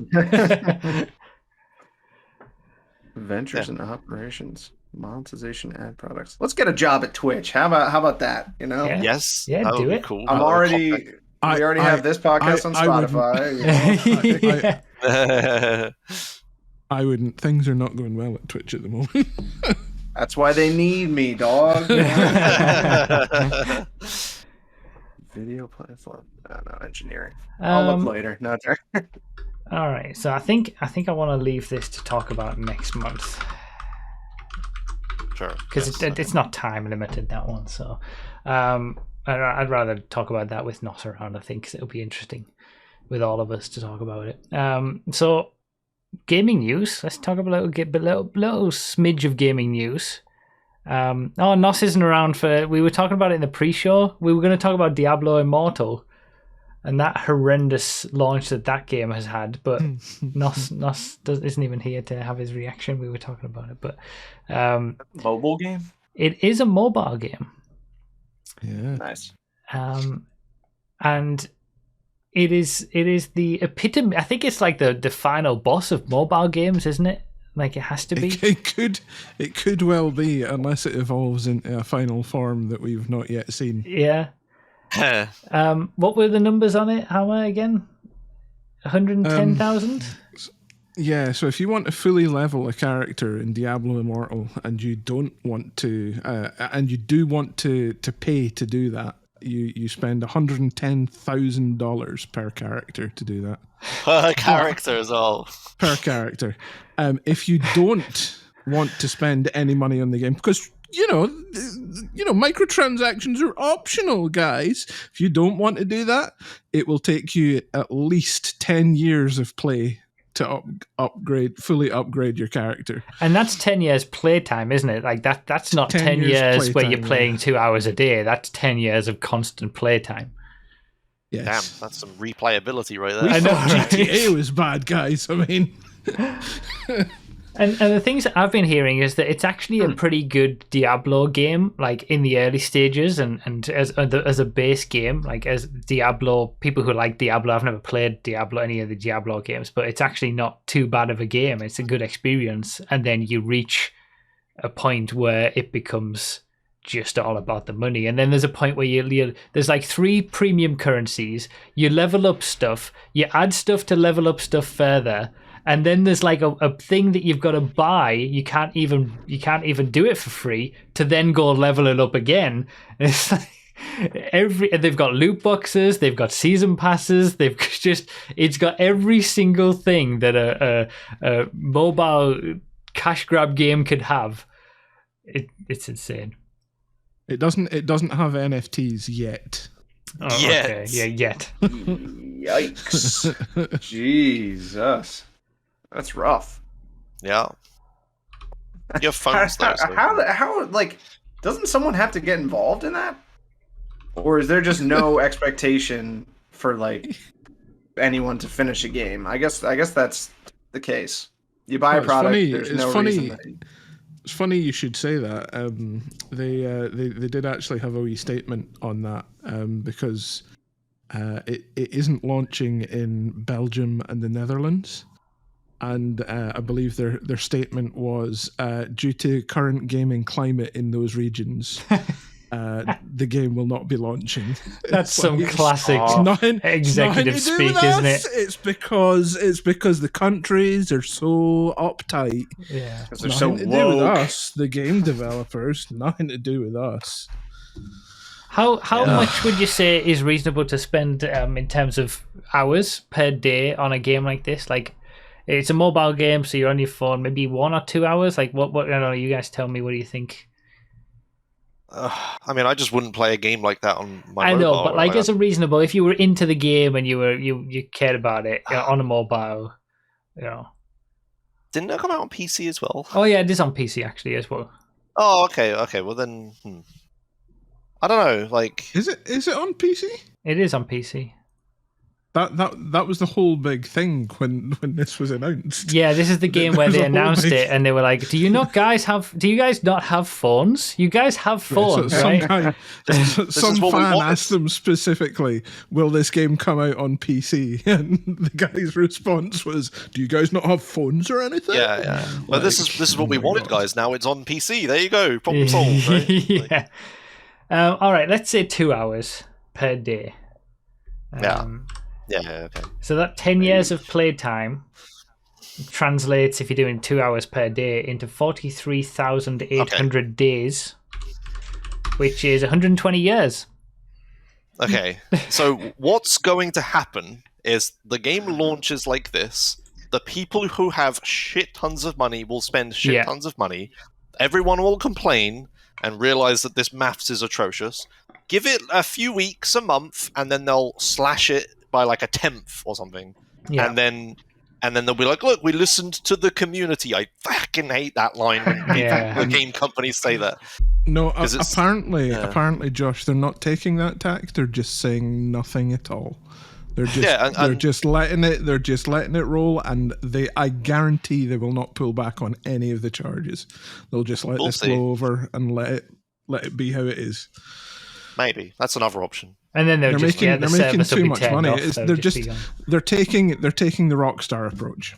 Ventures and operations, monetization, ad products. Let's get a job at Twitch. How about that? You know? Yeah. Yes. Yeah, do it. Cool. I'm already. We already have this podcast on Spotify. I wouldn't. Things are not going well at Twitch at the moment. That's why they need me, dog. Video platform. No, engineering. I'll look later. No, sorry. All right. So I think I want to leave this to talk about next month. Sure. Because it's not time limited, that one. So I'd rather talk about that with Nos around, I think, because it'll be interesting with all of us to talk about it. So gaming news. Let's talk about a little smidge of gaming news. Nos isn't around for... We were talking about it in the pre-show. We were going to talk about Diablo Immortal and that horrendous launch that game has had, but Nos isn't even here to have his reaction. We were talking about it, but mobile game. It is a mobile game. Yeah, nice. And it is the epitome. I think it's like the final boss of mobile games, isn't it? Like it has to be. It could well be, unless it evolves into a final form that we've not yet seen. Yeah. What were the numbers on it? How again? 110,000. Yeah. So if you want to fully level a character in Diablo Immortal, and you don't want to, and you do want to pay to do that, you spend $110,000 per character to do that. Per character as well. Per character. If you don't want to spend any money on the game, because you know, microtransactions are optional, guys. If you don't want to do that, it will take you at least 10 years of play to fully upgrade your character. And that's 10 years playtime, isn't it? Like that's not 10 years where you're playing 2 hours a day. That's 10 years of constant playtime. Yes. Damn, that's some replayability right We there. I know, thought right? GTA was bad, guys. I mean, And the things that I've been hearing is that it's actually a pretty good Diablo game, like in the early stages, and as a base game, like as Diablo. People who like Diablo, I've never played Diablo, any of the Diablo games, but it's actually not too bad of a game. It's a good experience, and then you reach a point where it becomes just all about the money, and then there's a point where there's like 3 premium currencies. You level up stuff, you add stuff to level up stuff further. And then there's like a thing that you've got to buy. You can't even do it for free to then go level it up again. And it's like they've got loot boxes, they've got season passes, it's got every single thing that a mobile cash grab game could have. It's insane. it doesn't have NFTs yet. Oh, Yet. okay. Yeah, yet. Yikes! Jesus, that's rough. Yeah. Your phone's though. So. How like doesn't someone have to get involved in that, or is there just no expectation for like anyone to finish a game? I guess that's the case. You buy a product. There's no reason. It's funny you should say that. They did actually have a wee statement on that because it isn't launching in Belgium and the Netherlands. And I believe their statement was due to current gaming climate in those regions, the game will not be launching. That's some classic executive speak, isn't it? It's because the countries are so uptight. Yeah, Because they're Nothing so to do with woke. us, the game developers. Nothing to do with us. How much would you say is reasonable to spend in terms of hours per day on a game like this? Like, it's a mobile game, so you're on your phone, maybe 1 or 2 hours. Like, what? I don't know. You guys tell me. What do you think? I mean, I just wouldn't play a game like that on my I know, mobile, but like right? as a reasonable, if you were into the game and you cared about it on a mobile, you know. Didn't it come out on PC as well? Oh yeah, it is on PC actually as well. Oh, okay. Well then, I don't know. Like, Is it on PC? It is on PC. That was the whole big thing when this was announced. Yeah, this is the game where There's they a whole announced big- it and they were like, Do you guys not have phones? You guys have phones, So right? some is what we fan wanted. asked them specifically, "Will this game come out on PC?" And the guy's response was, "Do you guys not have phones or anything?" yeah. But this is what we oh my wanted, God. guys. Now it's on PC. There you go. Problem solved. Right? Yeah. All right, let's say 2 hours per day. Yeah. Yeah. Okay. So that 10 years of playtime translates, if you're doing 2 hours per day, into 43,800 days, which is 120 years. Okay. So what's going to happen is the game launches like this. The people who have shit tons of money will spend shit tons of money. Everyone will complain and realize that this maths is atrocious. Give it a few weeks, a month, and then they'll slash it by like 1/10 or something. Yeah. And then they'll be like, look, we listened to the community. I fucking hate that line when the game companies say that. No, 'Cause it's- apparently, Josh, they're not taking that tack. They're just saying nothing at all. They're just and just letting it roll, and I guarantee they will not pull back on any of the charges. They'll just let We'll this see. blow over and let it be how it is. maybe that's another option. And then They're making service will too be much turned money. off, They're they'll just be gone. they're taking the Rockstar approach.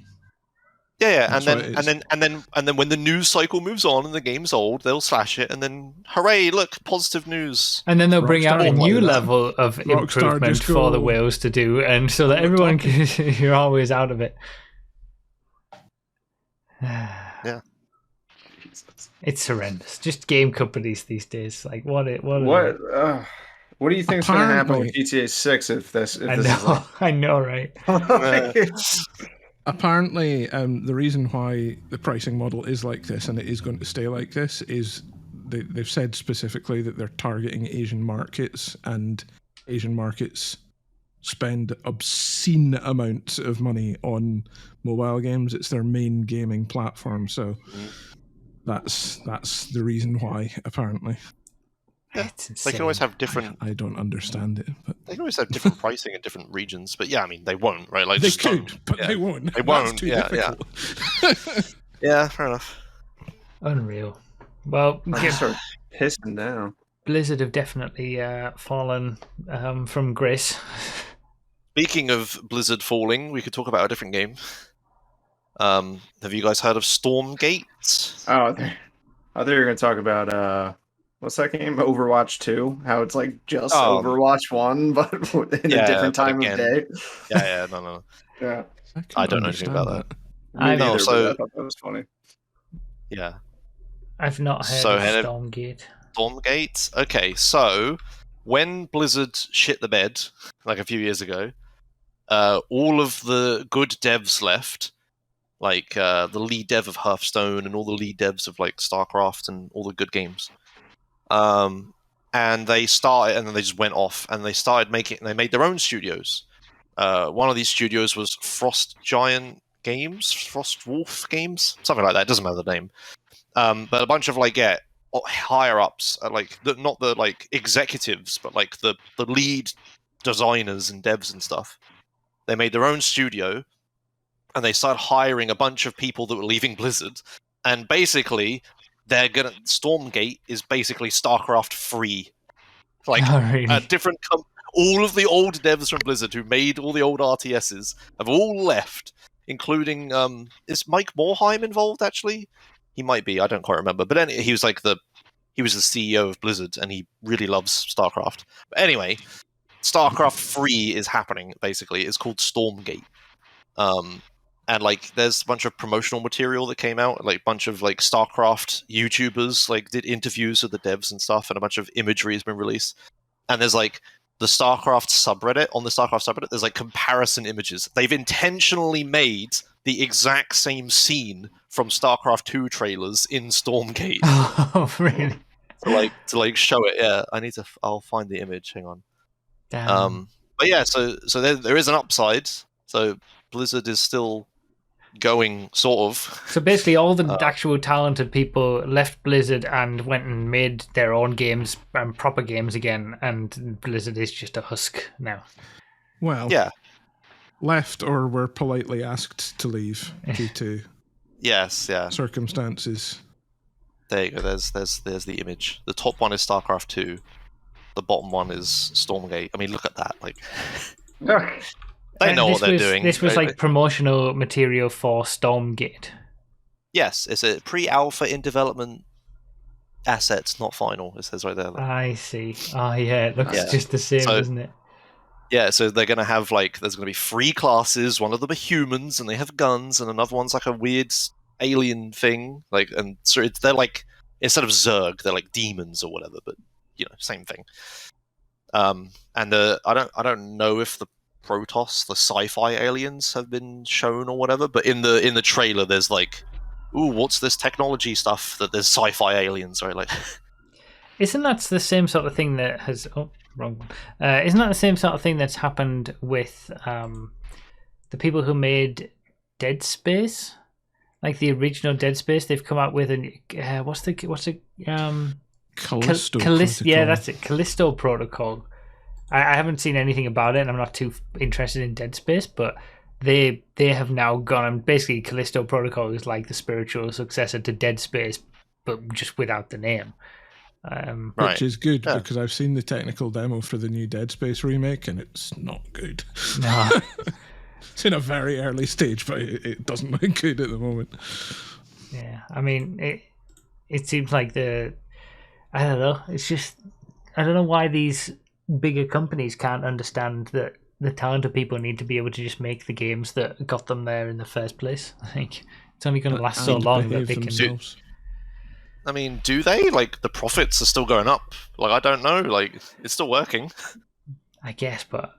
Yeah, That's and what it then when the news cycle moves on and the game's old, they'll slash it, and then hooray! Look, positive news. And then they'll bring out a Rockstar new like that. level of Rockstar improvement just for the go- whales to do, and so that everyone can, you're always out of it. Yeah. Jesus. It's horrendous. Just game companies these days. Like what do you think is going to happen with Apparently- GTA 6 if this I is know, I know, right? like... Apparently, the reason why the pricing model is like this and it is going to stay like this is they've said specifically that they're targeting Asian markets, and Asian markets spend obscene amounts of money on mobile games. It's their main gaming platform, so that's the reason why, apparently. It's They insane. can always have different. I don't understand it, but They can always have different pricing in different regions. But yeah, I mean, they won't, right? Like they just could, don't- but yeah. they won't. They That's won't, too yeah, difficult. Yeah, fair enough. Unreal. Well, I'm just sort of pissing down. Blizzard have definitely fallen from grace. Speaking of Blizzard falling, we could talk about a different game. Have you guys heard of Stormgate? Oh, I thought you were going to talk about what's that game? Overwatch 2? How it's like just Overwatch 1, but in a different but time of day. Yeah, no. Yeah. I don't know anything about that. Me No, neither, so- but I thought that was funny. Yeah. I've not heard So, of Hannah- Stormgate. Stormgate? Okay, so when Blizzard shit the bed, like a few years ago, all of the good devs left, like the lead dev of Hearthstone and all the lead devs of like StarCraft and all the good games. And they started, and then they just went off, and they started they made their own studios. One of these studios was Frost Wolf Games, something like that. It doesn't matter the name. But a bunch of higher ups, not the like executives, but like the lead designers and devs and stuff. They made their own studio, and they started hiring a bunch of people that were leaving Blizzard. And basically, Stormgate is basically StarCraft 3. Like Oh, really? a different all of the old devs from Blizzard who made all the old RTSs have all left, including is Mike Morhaime involved actually? He might be, I don't quite remember. But anyway, he was the CEO of Blizzard, and he really loves StarCraft. But anyway, StarCraft 3 is happening, basically. It's called Stormgate. And there's a bunch of promotional material that came out, like a bunch of StarCraft YouTubers did interviews with the devs and stuff, and a bunch of imagery has been released. And there's the StarCraft subreddit. On the StarCraft subreddit, there's comparison images. They've intentionally made the exact same scene from StarCraft 2 trailers in Stormgate. Oh, really? to show it. Yeah, I'll find the image. Hang on. Damn. But yeah, so there is an upside. So Blizzard is still going, sort of. So basically, all the actual talented people left Blizzard and went and made their own games and proper games again, and Blizzard is just a husk now. Well, Yeah. left or were politely asked to leave due to Yes. Yeah. circumstances. There you go. There's the image. The top one is StarCraft 2. The bottom one is Stormgate. I mean, look at that. They know what they're doing. This was right? promotional material for Stormgate. Yes, it's a pre-alpha in development assets, not final. It says right there. I see. Oh, yeah, it looks Yeah. just the same, So- doesn't it? Yeah, so they're going to have there's going to be 3 classes. One of them are humans, and they have guns, and another one's a weird alien thing. And so they're instead of Zerg, they're demons or whatever, but same thing. And I don't know if the Protoss, the sci-fi aliens, have been shown or whatever, but in the trailer, there's ooh, what's this technology stuff that there's sci-fi aliens, right? Isn't that the same sort of thing that has... Oh, wrong one. Isn't that the same sort of thing that's happened with the people who made Dead Space? The original Dead Space, they've come out with what's the Callisto. Yeah, that's it. Callisto Protocol. I haven't seen anything about it, and I'm not too interested in Dead Space, but they have now gone, and basically Callisto Protocol is the spiritual successor to Dead Space, but just without the name. Which is good, Yeah. because I've seen the technical demo for the new Dead Space remake, and it's not good. No. It's in a very early stage, but it doesn't look good at the moment. Yeah, I mean, it seems like I don't know, it's just, I don't know why these bigger companies can't understand that the talented people need to be able to just make the games that got them there in the first place. It's only going to last so And long that behave they can... themselves. I mean, do they? The profits are still going up. I don't know. It's still working. I guess, but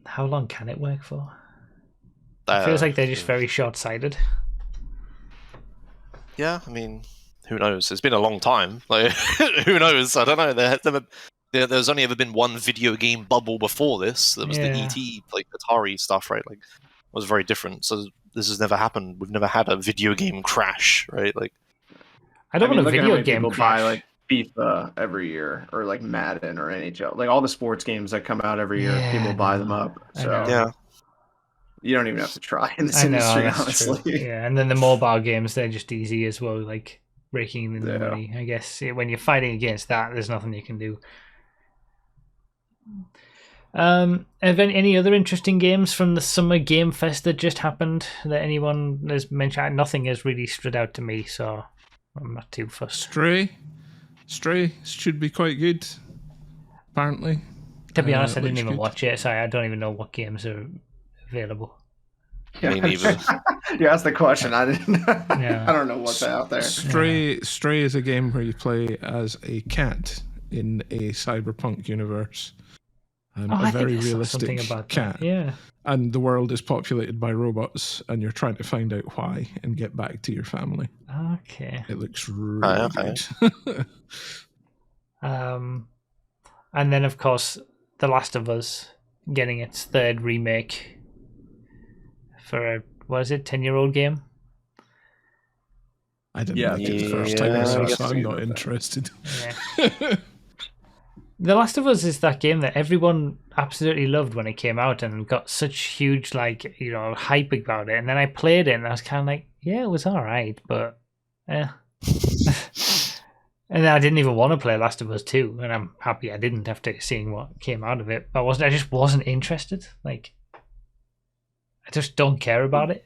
how long can it work for? It feels like they're just very short-sighted. Yeah, I mean, who knows? It's been a long time. Who knows? I don't know. There's only ever been one video game bubble before this. There was the Yeah. ET, Atari stuff, right? It was very different. So this has never happened. We've never had a video game crash, right? I don't want a look at how video many game people crash. buy FIFA every year, or like Madden or NHL, like all the sports games that come out every year, people buy them up. I know. So Yeah. you don't even have to try in this I know, industry, that's honestly. true. Yeah, and then the mobile games, they're just easy as well, like raking in the Yeah. money. I guess when you're fighting against that, there's nothing you can do. Have any other interesting games from the Summer Game Fest that just happened that anyone has mentioned? Nothing has really stood out to me, so I'm not too fussed. Stray should be quite good, apparently. To be honest, I didn't looks even good. watch it, so I don't even know what games are available. Me neither. You asked the question. I didn't. Yeah. I don't know what's out there. Stray is a game where you play as a cat in a cyberpunk universe. I A very think I saw realistic something about cat. that. Yeah. And the world is populated by robots, and you're trying to find out why and get back to your family. Okay. It looks really okay. good. And then of course, The Last of Us getting its third remake for a 10-year-old game. I didn't Yeah, like it the first yeah, time I I saw, guess so I'm not so. interested. Yeah. The Last of Us is that game that everyone absolutely loved when it came out and got such huge hype about it. And then I played it and I was kind of like, yeah, it was all right, but And then I didn't even want to play Last of Us 2, and I'm happy I didn't after seeing what came out of it. I just wasn't interested. Like, I just don't care about it.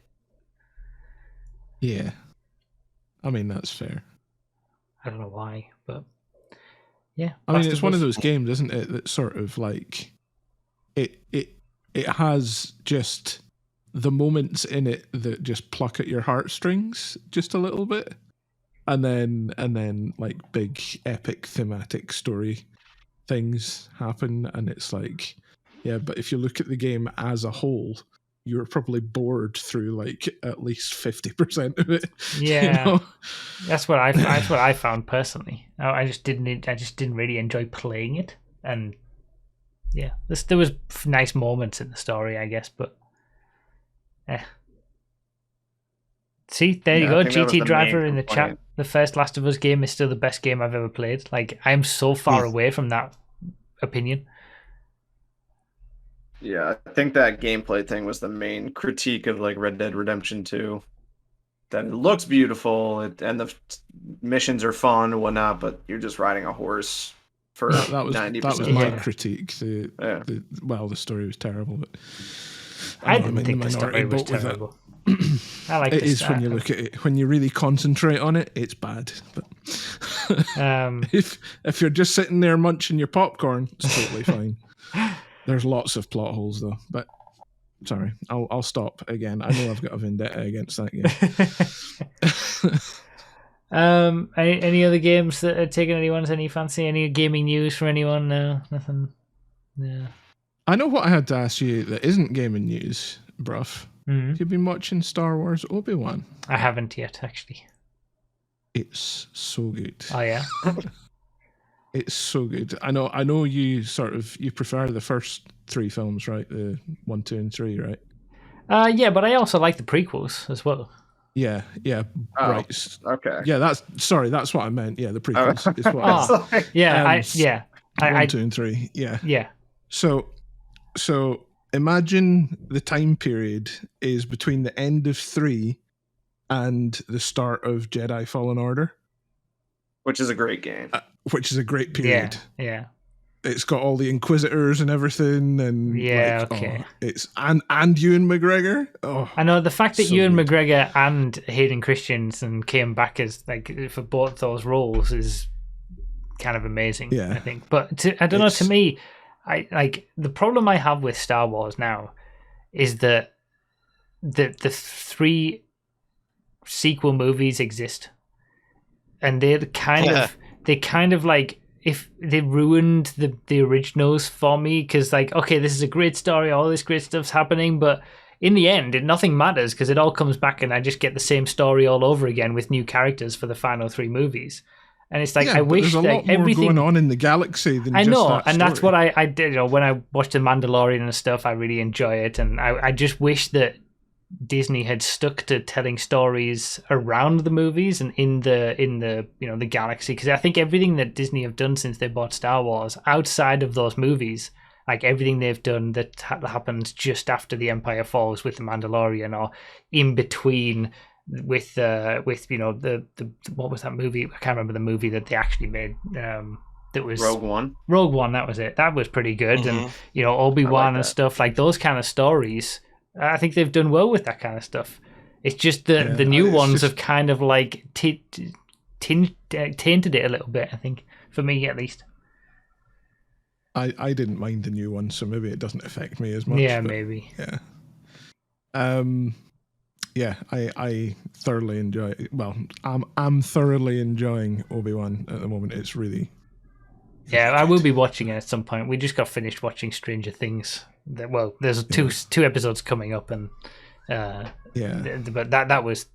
Yeah. I mean, that's fair. I don't know why, but yeah. I mean, Last it's of one of Us- those games, isn't it, that sort of like it has just the moments in it that just pluck at your heartstrings just a little bit. And then like big epic thematic story things happen, and it's like, yeah, but if you look at the game as a whole, you're probably bored through like at least 50% of it. Yeah. You know? That's what I found personally. I just didn't really enjoy playing it, and yeah, there was nice moments in the story, I guess, but See, there you Yeah, go. I think that was GT the Driver main in the chat. complaint. The first Last of Us game is still the best game I've ever played. Like, I'm so far away from that opinion. Yeah, I think that gameplay thing was the main critique of like Red Dead Redemption 2. That it looks beautiful, and the missions are fun and whatnot, but you're just riding a horse for That was 90% my of the critique. Yeah. The story was terrible, but I know I'm didn't in think the the story minority was boat with it. terrible. I like It this. is when you look at it. When you really concentrate on it, it's bad. But if you're just sitting there munching your popcorn, it's totally fine. There's lots of plot holes though. But sorry, I'll stop again. I know I've got a vendetta against that game. Any other games that are taking anyone's any fancy? Any gaming news from anyone? No, nothing. Yeah. I know what I had to ask you that isn't gaming news, bruv. Mm-hmm. You've been watching Star Wars Obi-Wan. I haven't yet, actually. It's so good. Oh yeah. It's so good. I know you you prefer the first three films, right? The 1, 2, and 3, right? Yeah, but I also like the prequels as well. Yeah, Oh, right. okay. Yeah, that's what I meant. Yeah, the prequels is what I meant. Oh, yeah, 1, 2, and 3. Yeah. Yeah. So imagine the time period is between the end of 3 and the start of Jedi Fallen Order, Which is a great game. which is a great period. Yeah. It's got all the Inquisitors and everything, and Yeah, okay. it's and Ewan McGregor. Oh, I know the fact that so Ewan good. McGregor and Hayden Christensen came back as like for both those roles is kind of amazing. Yeah. I think, but I don't know. To me, I like the problem I have with Star Wars now is that the 3 sequel movies exist, and they're kind of like. If they ruined the originals for me, because like, okay, this is a great story, all this great stuff's happening, but in the end, nothing matters because it all comes back and I just get the same story all over again with new characters for the final 3 movies. And it's like, I wish there's a like lot more everything going on in the galaxy than I just know, that and that's story. what I did. You know, when I watched The Mandalorian and stuff, I really enjoy it, and I just wish that Disney had stuck to telling stories around the movies and in the the galaxy, because I think everything that Disney have done since they bought Star Wars outside of those movies, like everything they've done that happens just after the Empire Falls with the Mandalorian, or in between with the what was that movie? I can't remember the movie that they actually made. That was Rogue One. Rogue One, that was it. That was pretty good. And Obi-Wan and stuff, like those kind of stories, I think they've done well with that kind of stuff. It's just the new ones have kind of like tainted it a little bit, I think, for me at least. I didn't mind the new one, so maybe it doesn't affect me as much. Yeah, maybe. Yeah. I thoroughly enjoy it. Well, I'm thoroughly enjoying Obi-Wan at the moment. It's really... Yeah, I will be watching it at some point. We just got finished watching Stranger Things. There's two episodes coming up, and but that was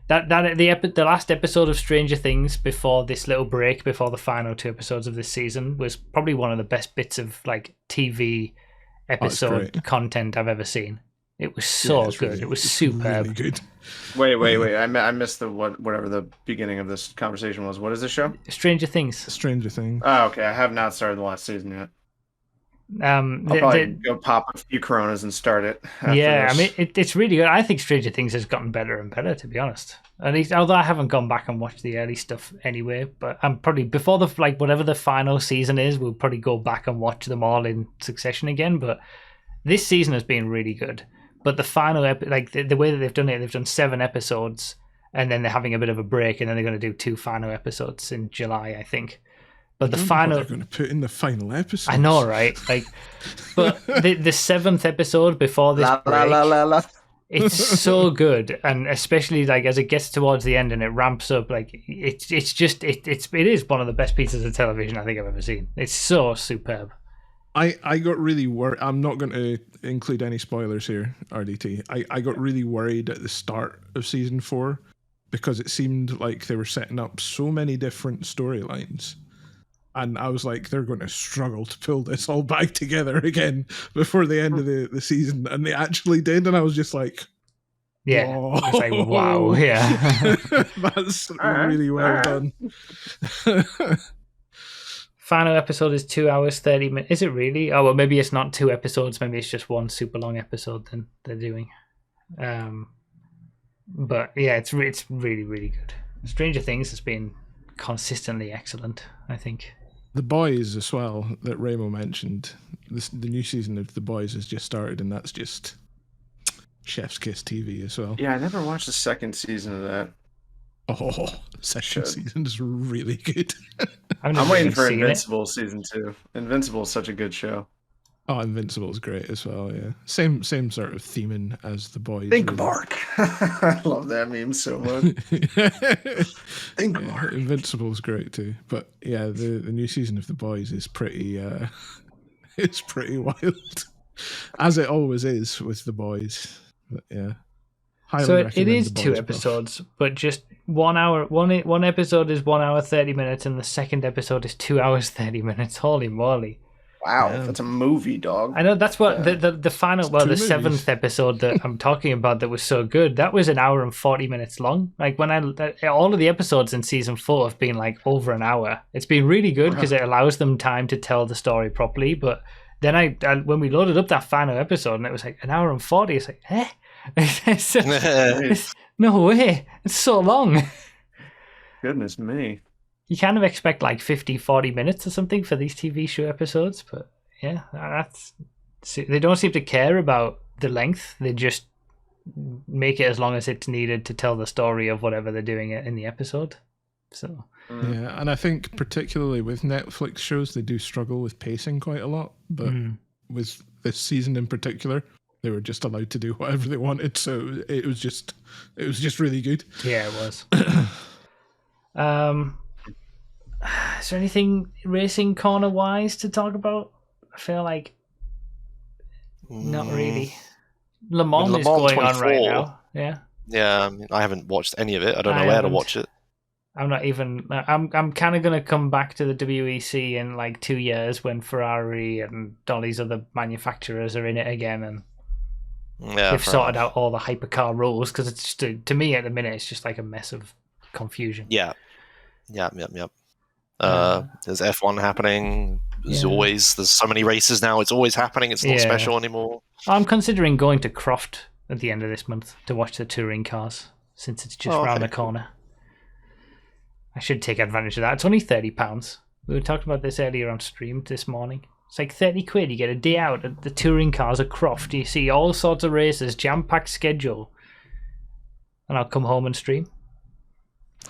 the last episode of Stranger Things before this little break, before the final 2 episodes of this season, was probably one of the best bits of like TV episode content I've ever seen. It was so good. Really, it was superb. Really good. Wait. I missed whatever the beginning of this conversation was. What is this show? Stranger Things. Stranger Things. Oh, okay. I have not started the last season yet. I'll probably go pop a few Coronas and start it. Yeah, this. I mean, it's really good. I think Stranger Things has gotten better and better, to be honest. At least, although I haven't gone back and watched the early stuff anyway, but I'm probably before whatever the final season is, we'll probably go back and watch them all in succession again. But this season has been really good. But the final the way that they've done it, they've done 7 episodes, and then they're having a bit of a break, and then they're going to do 2 final episodes in July, I think. But the final, they're going to put in the final episode. I know, right? But the 7th episode before this break, it's so good, and especially as it gets towards the end and it ramps up, it is one of the best pieces of television I think I've ever seen. It's so superb. I got really worried. I'm not going to include any spoilers here, RDT. I got really worried at the start of season 4 because it seemed like they were setting up so many different storylines. And I was like, they're going to struggle to pull this all back together again before the end of the season. And they actually did. And I was just like, yeah, oh. It's like, wow, yeah. That's really well done. Final episode is 2 hours 30 minutes. Is it really? Oh well, maybe it's not 2 episodes. Maybe it's just one super long episode. Then they're doing. But yeah, it's really really good. Stranger Things has been consistently excellent, I think. The Boys as well that Ramo mentioned. The new season of The Boys has just started, and that's just chef's kiss TV as well. Yeah, I never watched the second season of that. Oh, second season is really good. I'm waiting for Invincible season 2. Invincible is such a good show. Oh, Invincible is great as well. Yeah, same sort of theming as The Boys. Think Mark. I love that meme so much. Think Mark. Invincible is great too. But yeah, the new season of The Boys is pretty. It's pretty wild, as it always is with The Boys. But yeah. So it is 2 episodes, but just 1 hour. One episode is 1 hour 30 minutes, and the second episode is 2 hours 30 minutes. Holy moly! Wow, that's a movie, dog. I know that's what the final, the 7th episode that I'm talking about that was so good. That was 1 hour and 40 minutes long. Like all of the episodes in season 4 have been like over an hour. It's been really good because it allows them time to tell the story properly. But then I when we loaded up that final episode and it was like 1 hour and 40, it's like, no way, it's so long. Goodness me. You kind of expect like 50-40 minutes or something for these TV show episodes, but yeah, they don't seem to care about the length. They just make it as long as it's needed to tell the story of whatever they're doing in the episode. So yeah, and I think particularly with Netflix shows, they do struggle with pacing quite a lot, but with this season in particular, they were just allowed to do whatever they wanted, so it was just really good. Yeah, it was. Is there anything racing corner wise to talk about? I feel like not really. Le Mans is going 24. On right now. Yeah. Yeah, I mean, I haven't watched any of it. I don't know where to watch it. I'm not even. I'm kind of going to come back to the WEC in like 2 years when Ferrari and all these other manufacturers are in it again, and Yeah, they've fair sorted enough. out all the hypercar rules, because it's just, to me at the minute it's just like a mess of confusion. Yeah. Yep. Uh, There's F1 happening. There's yeah. there's so many races now. It's always happening. It's not Yeah. special anymore. I'm considering going to Croft at the end of this month to watch the touring cars, since it's just round the cool. corner. I should take advantage of that. It's only £30. We were talking about this earlier on stream this morning. It's like 30 quid. You get a day out at the touring cars at Croft. You see all sorts of races, jam-packed schedule. And I'll come home and stream.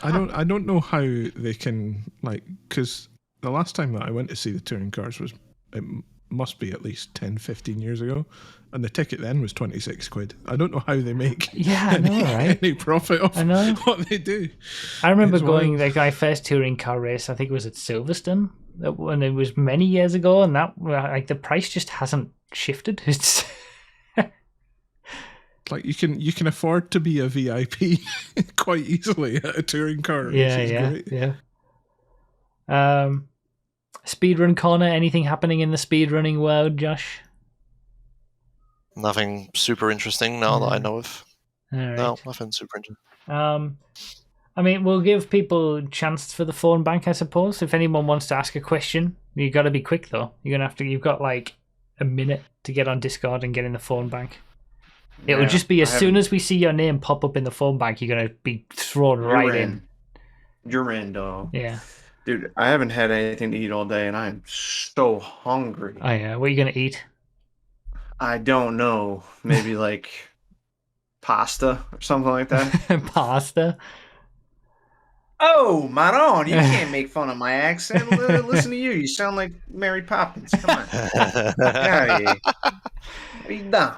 I don't know how they can, like, because the last time that I went to see the touring cars was, it must be at least 10, 15 years ago, and the ticket then was 26 quid. I don't know how they make I know, right? any profit off what they do. I remember It's going, wild. like, my first touring car race, I think it was at Silverstone, and it was many years ago, and that, like, the price just hasn't shifted. It's Like you can afford to be a VIP quite easily at a touring car race. It's great. Speedrun corner. Anything happening in the speedrunning world, Josh? Nothing super interesting now that I know of. All right. No, nothing super interesting. I mean, we'll give people a chance for the phone bank, I suppose. If anyone wants to ask a question, you got to be quick though. You've got like a minute to get on Discord and get in the phone bank. It will just be as soon as we see your name pop up in the phone bank, you're gonna be thrown right in. You're in, dog. Yeah. Dude, I haven't had anything to eat all day, and I'm so hungry. Oh yeah. What are you gonna eat? I don't know. Maybe like pasta or something like that. Pasta. Oh, Maron, you can't make fun of my accent. Listen to you. You sound like Mary Poppins. Come on. Get out of here. What are you done?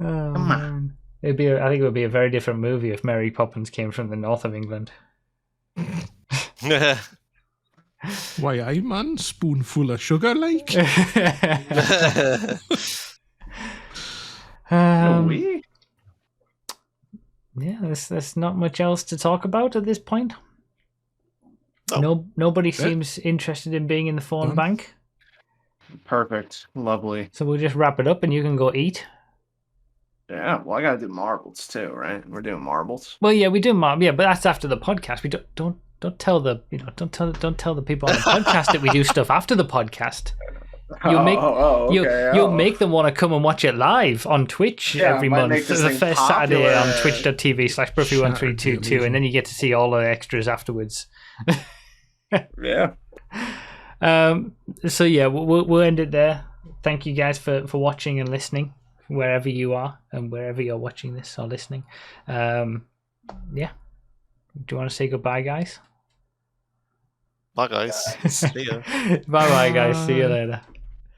Oh, Come on. I think it would be a very different movie if Mary Poppins came from the north of England. Why, aye, man, spoonful of sugar, like. We? Yeah, there's not much else to talk about at this point. Oh. Nobody seems interested in being in the phone bank. Perfect. Lovely. So we'll just wrap it up and you can go eat. Yeah, well, I gotta do marbles too, right? We're doing marbles. Well, yeah, we do but that's after the podcast. We don't tell the don't tell the people on the podcast that we do stuff after the podcast. You'll make them want to come and watch it live on Twitch every month. The first Saturday on twitch.tv/Broughy1322, and then you get to see all the extras afterwards. Yeah. So yeah, we'll end it there. Thank you guys for watching and listening, wherever you are and wherever you're watching this or listening. Yeah. Do you want to say goodbye, guys? Bye, guys. See ya. Bye, guys. See you later.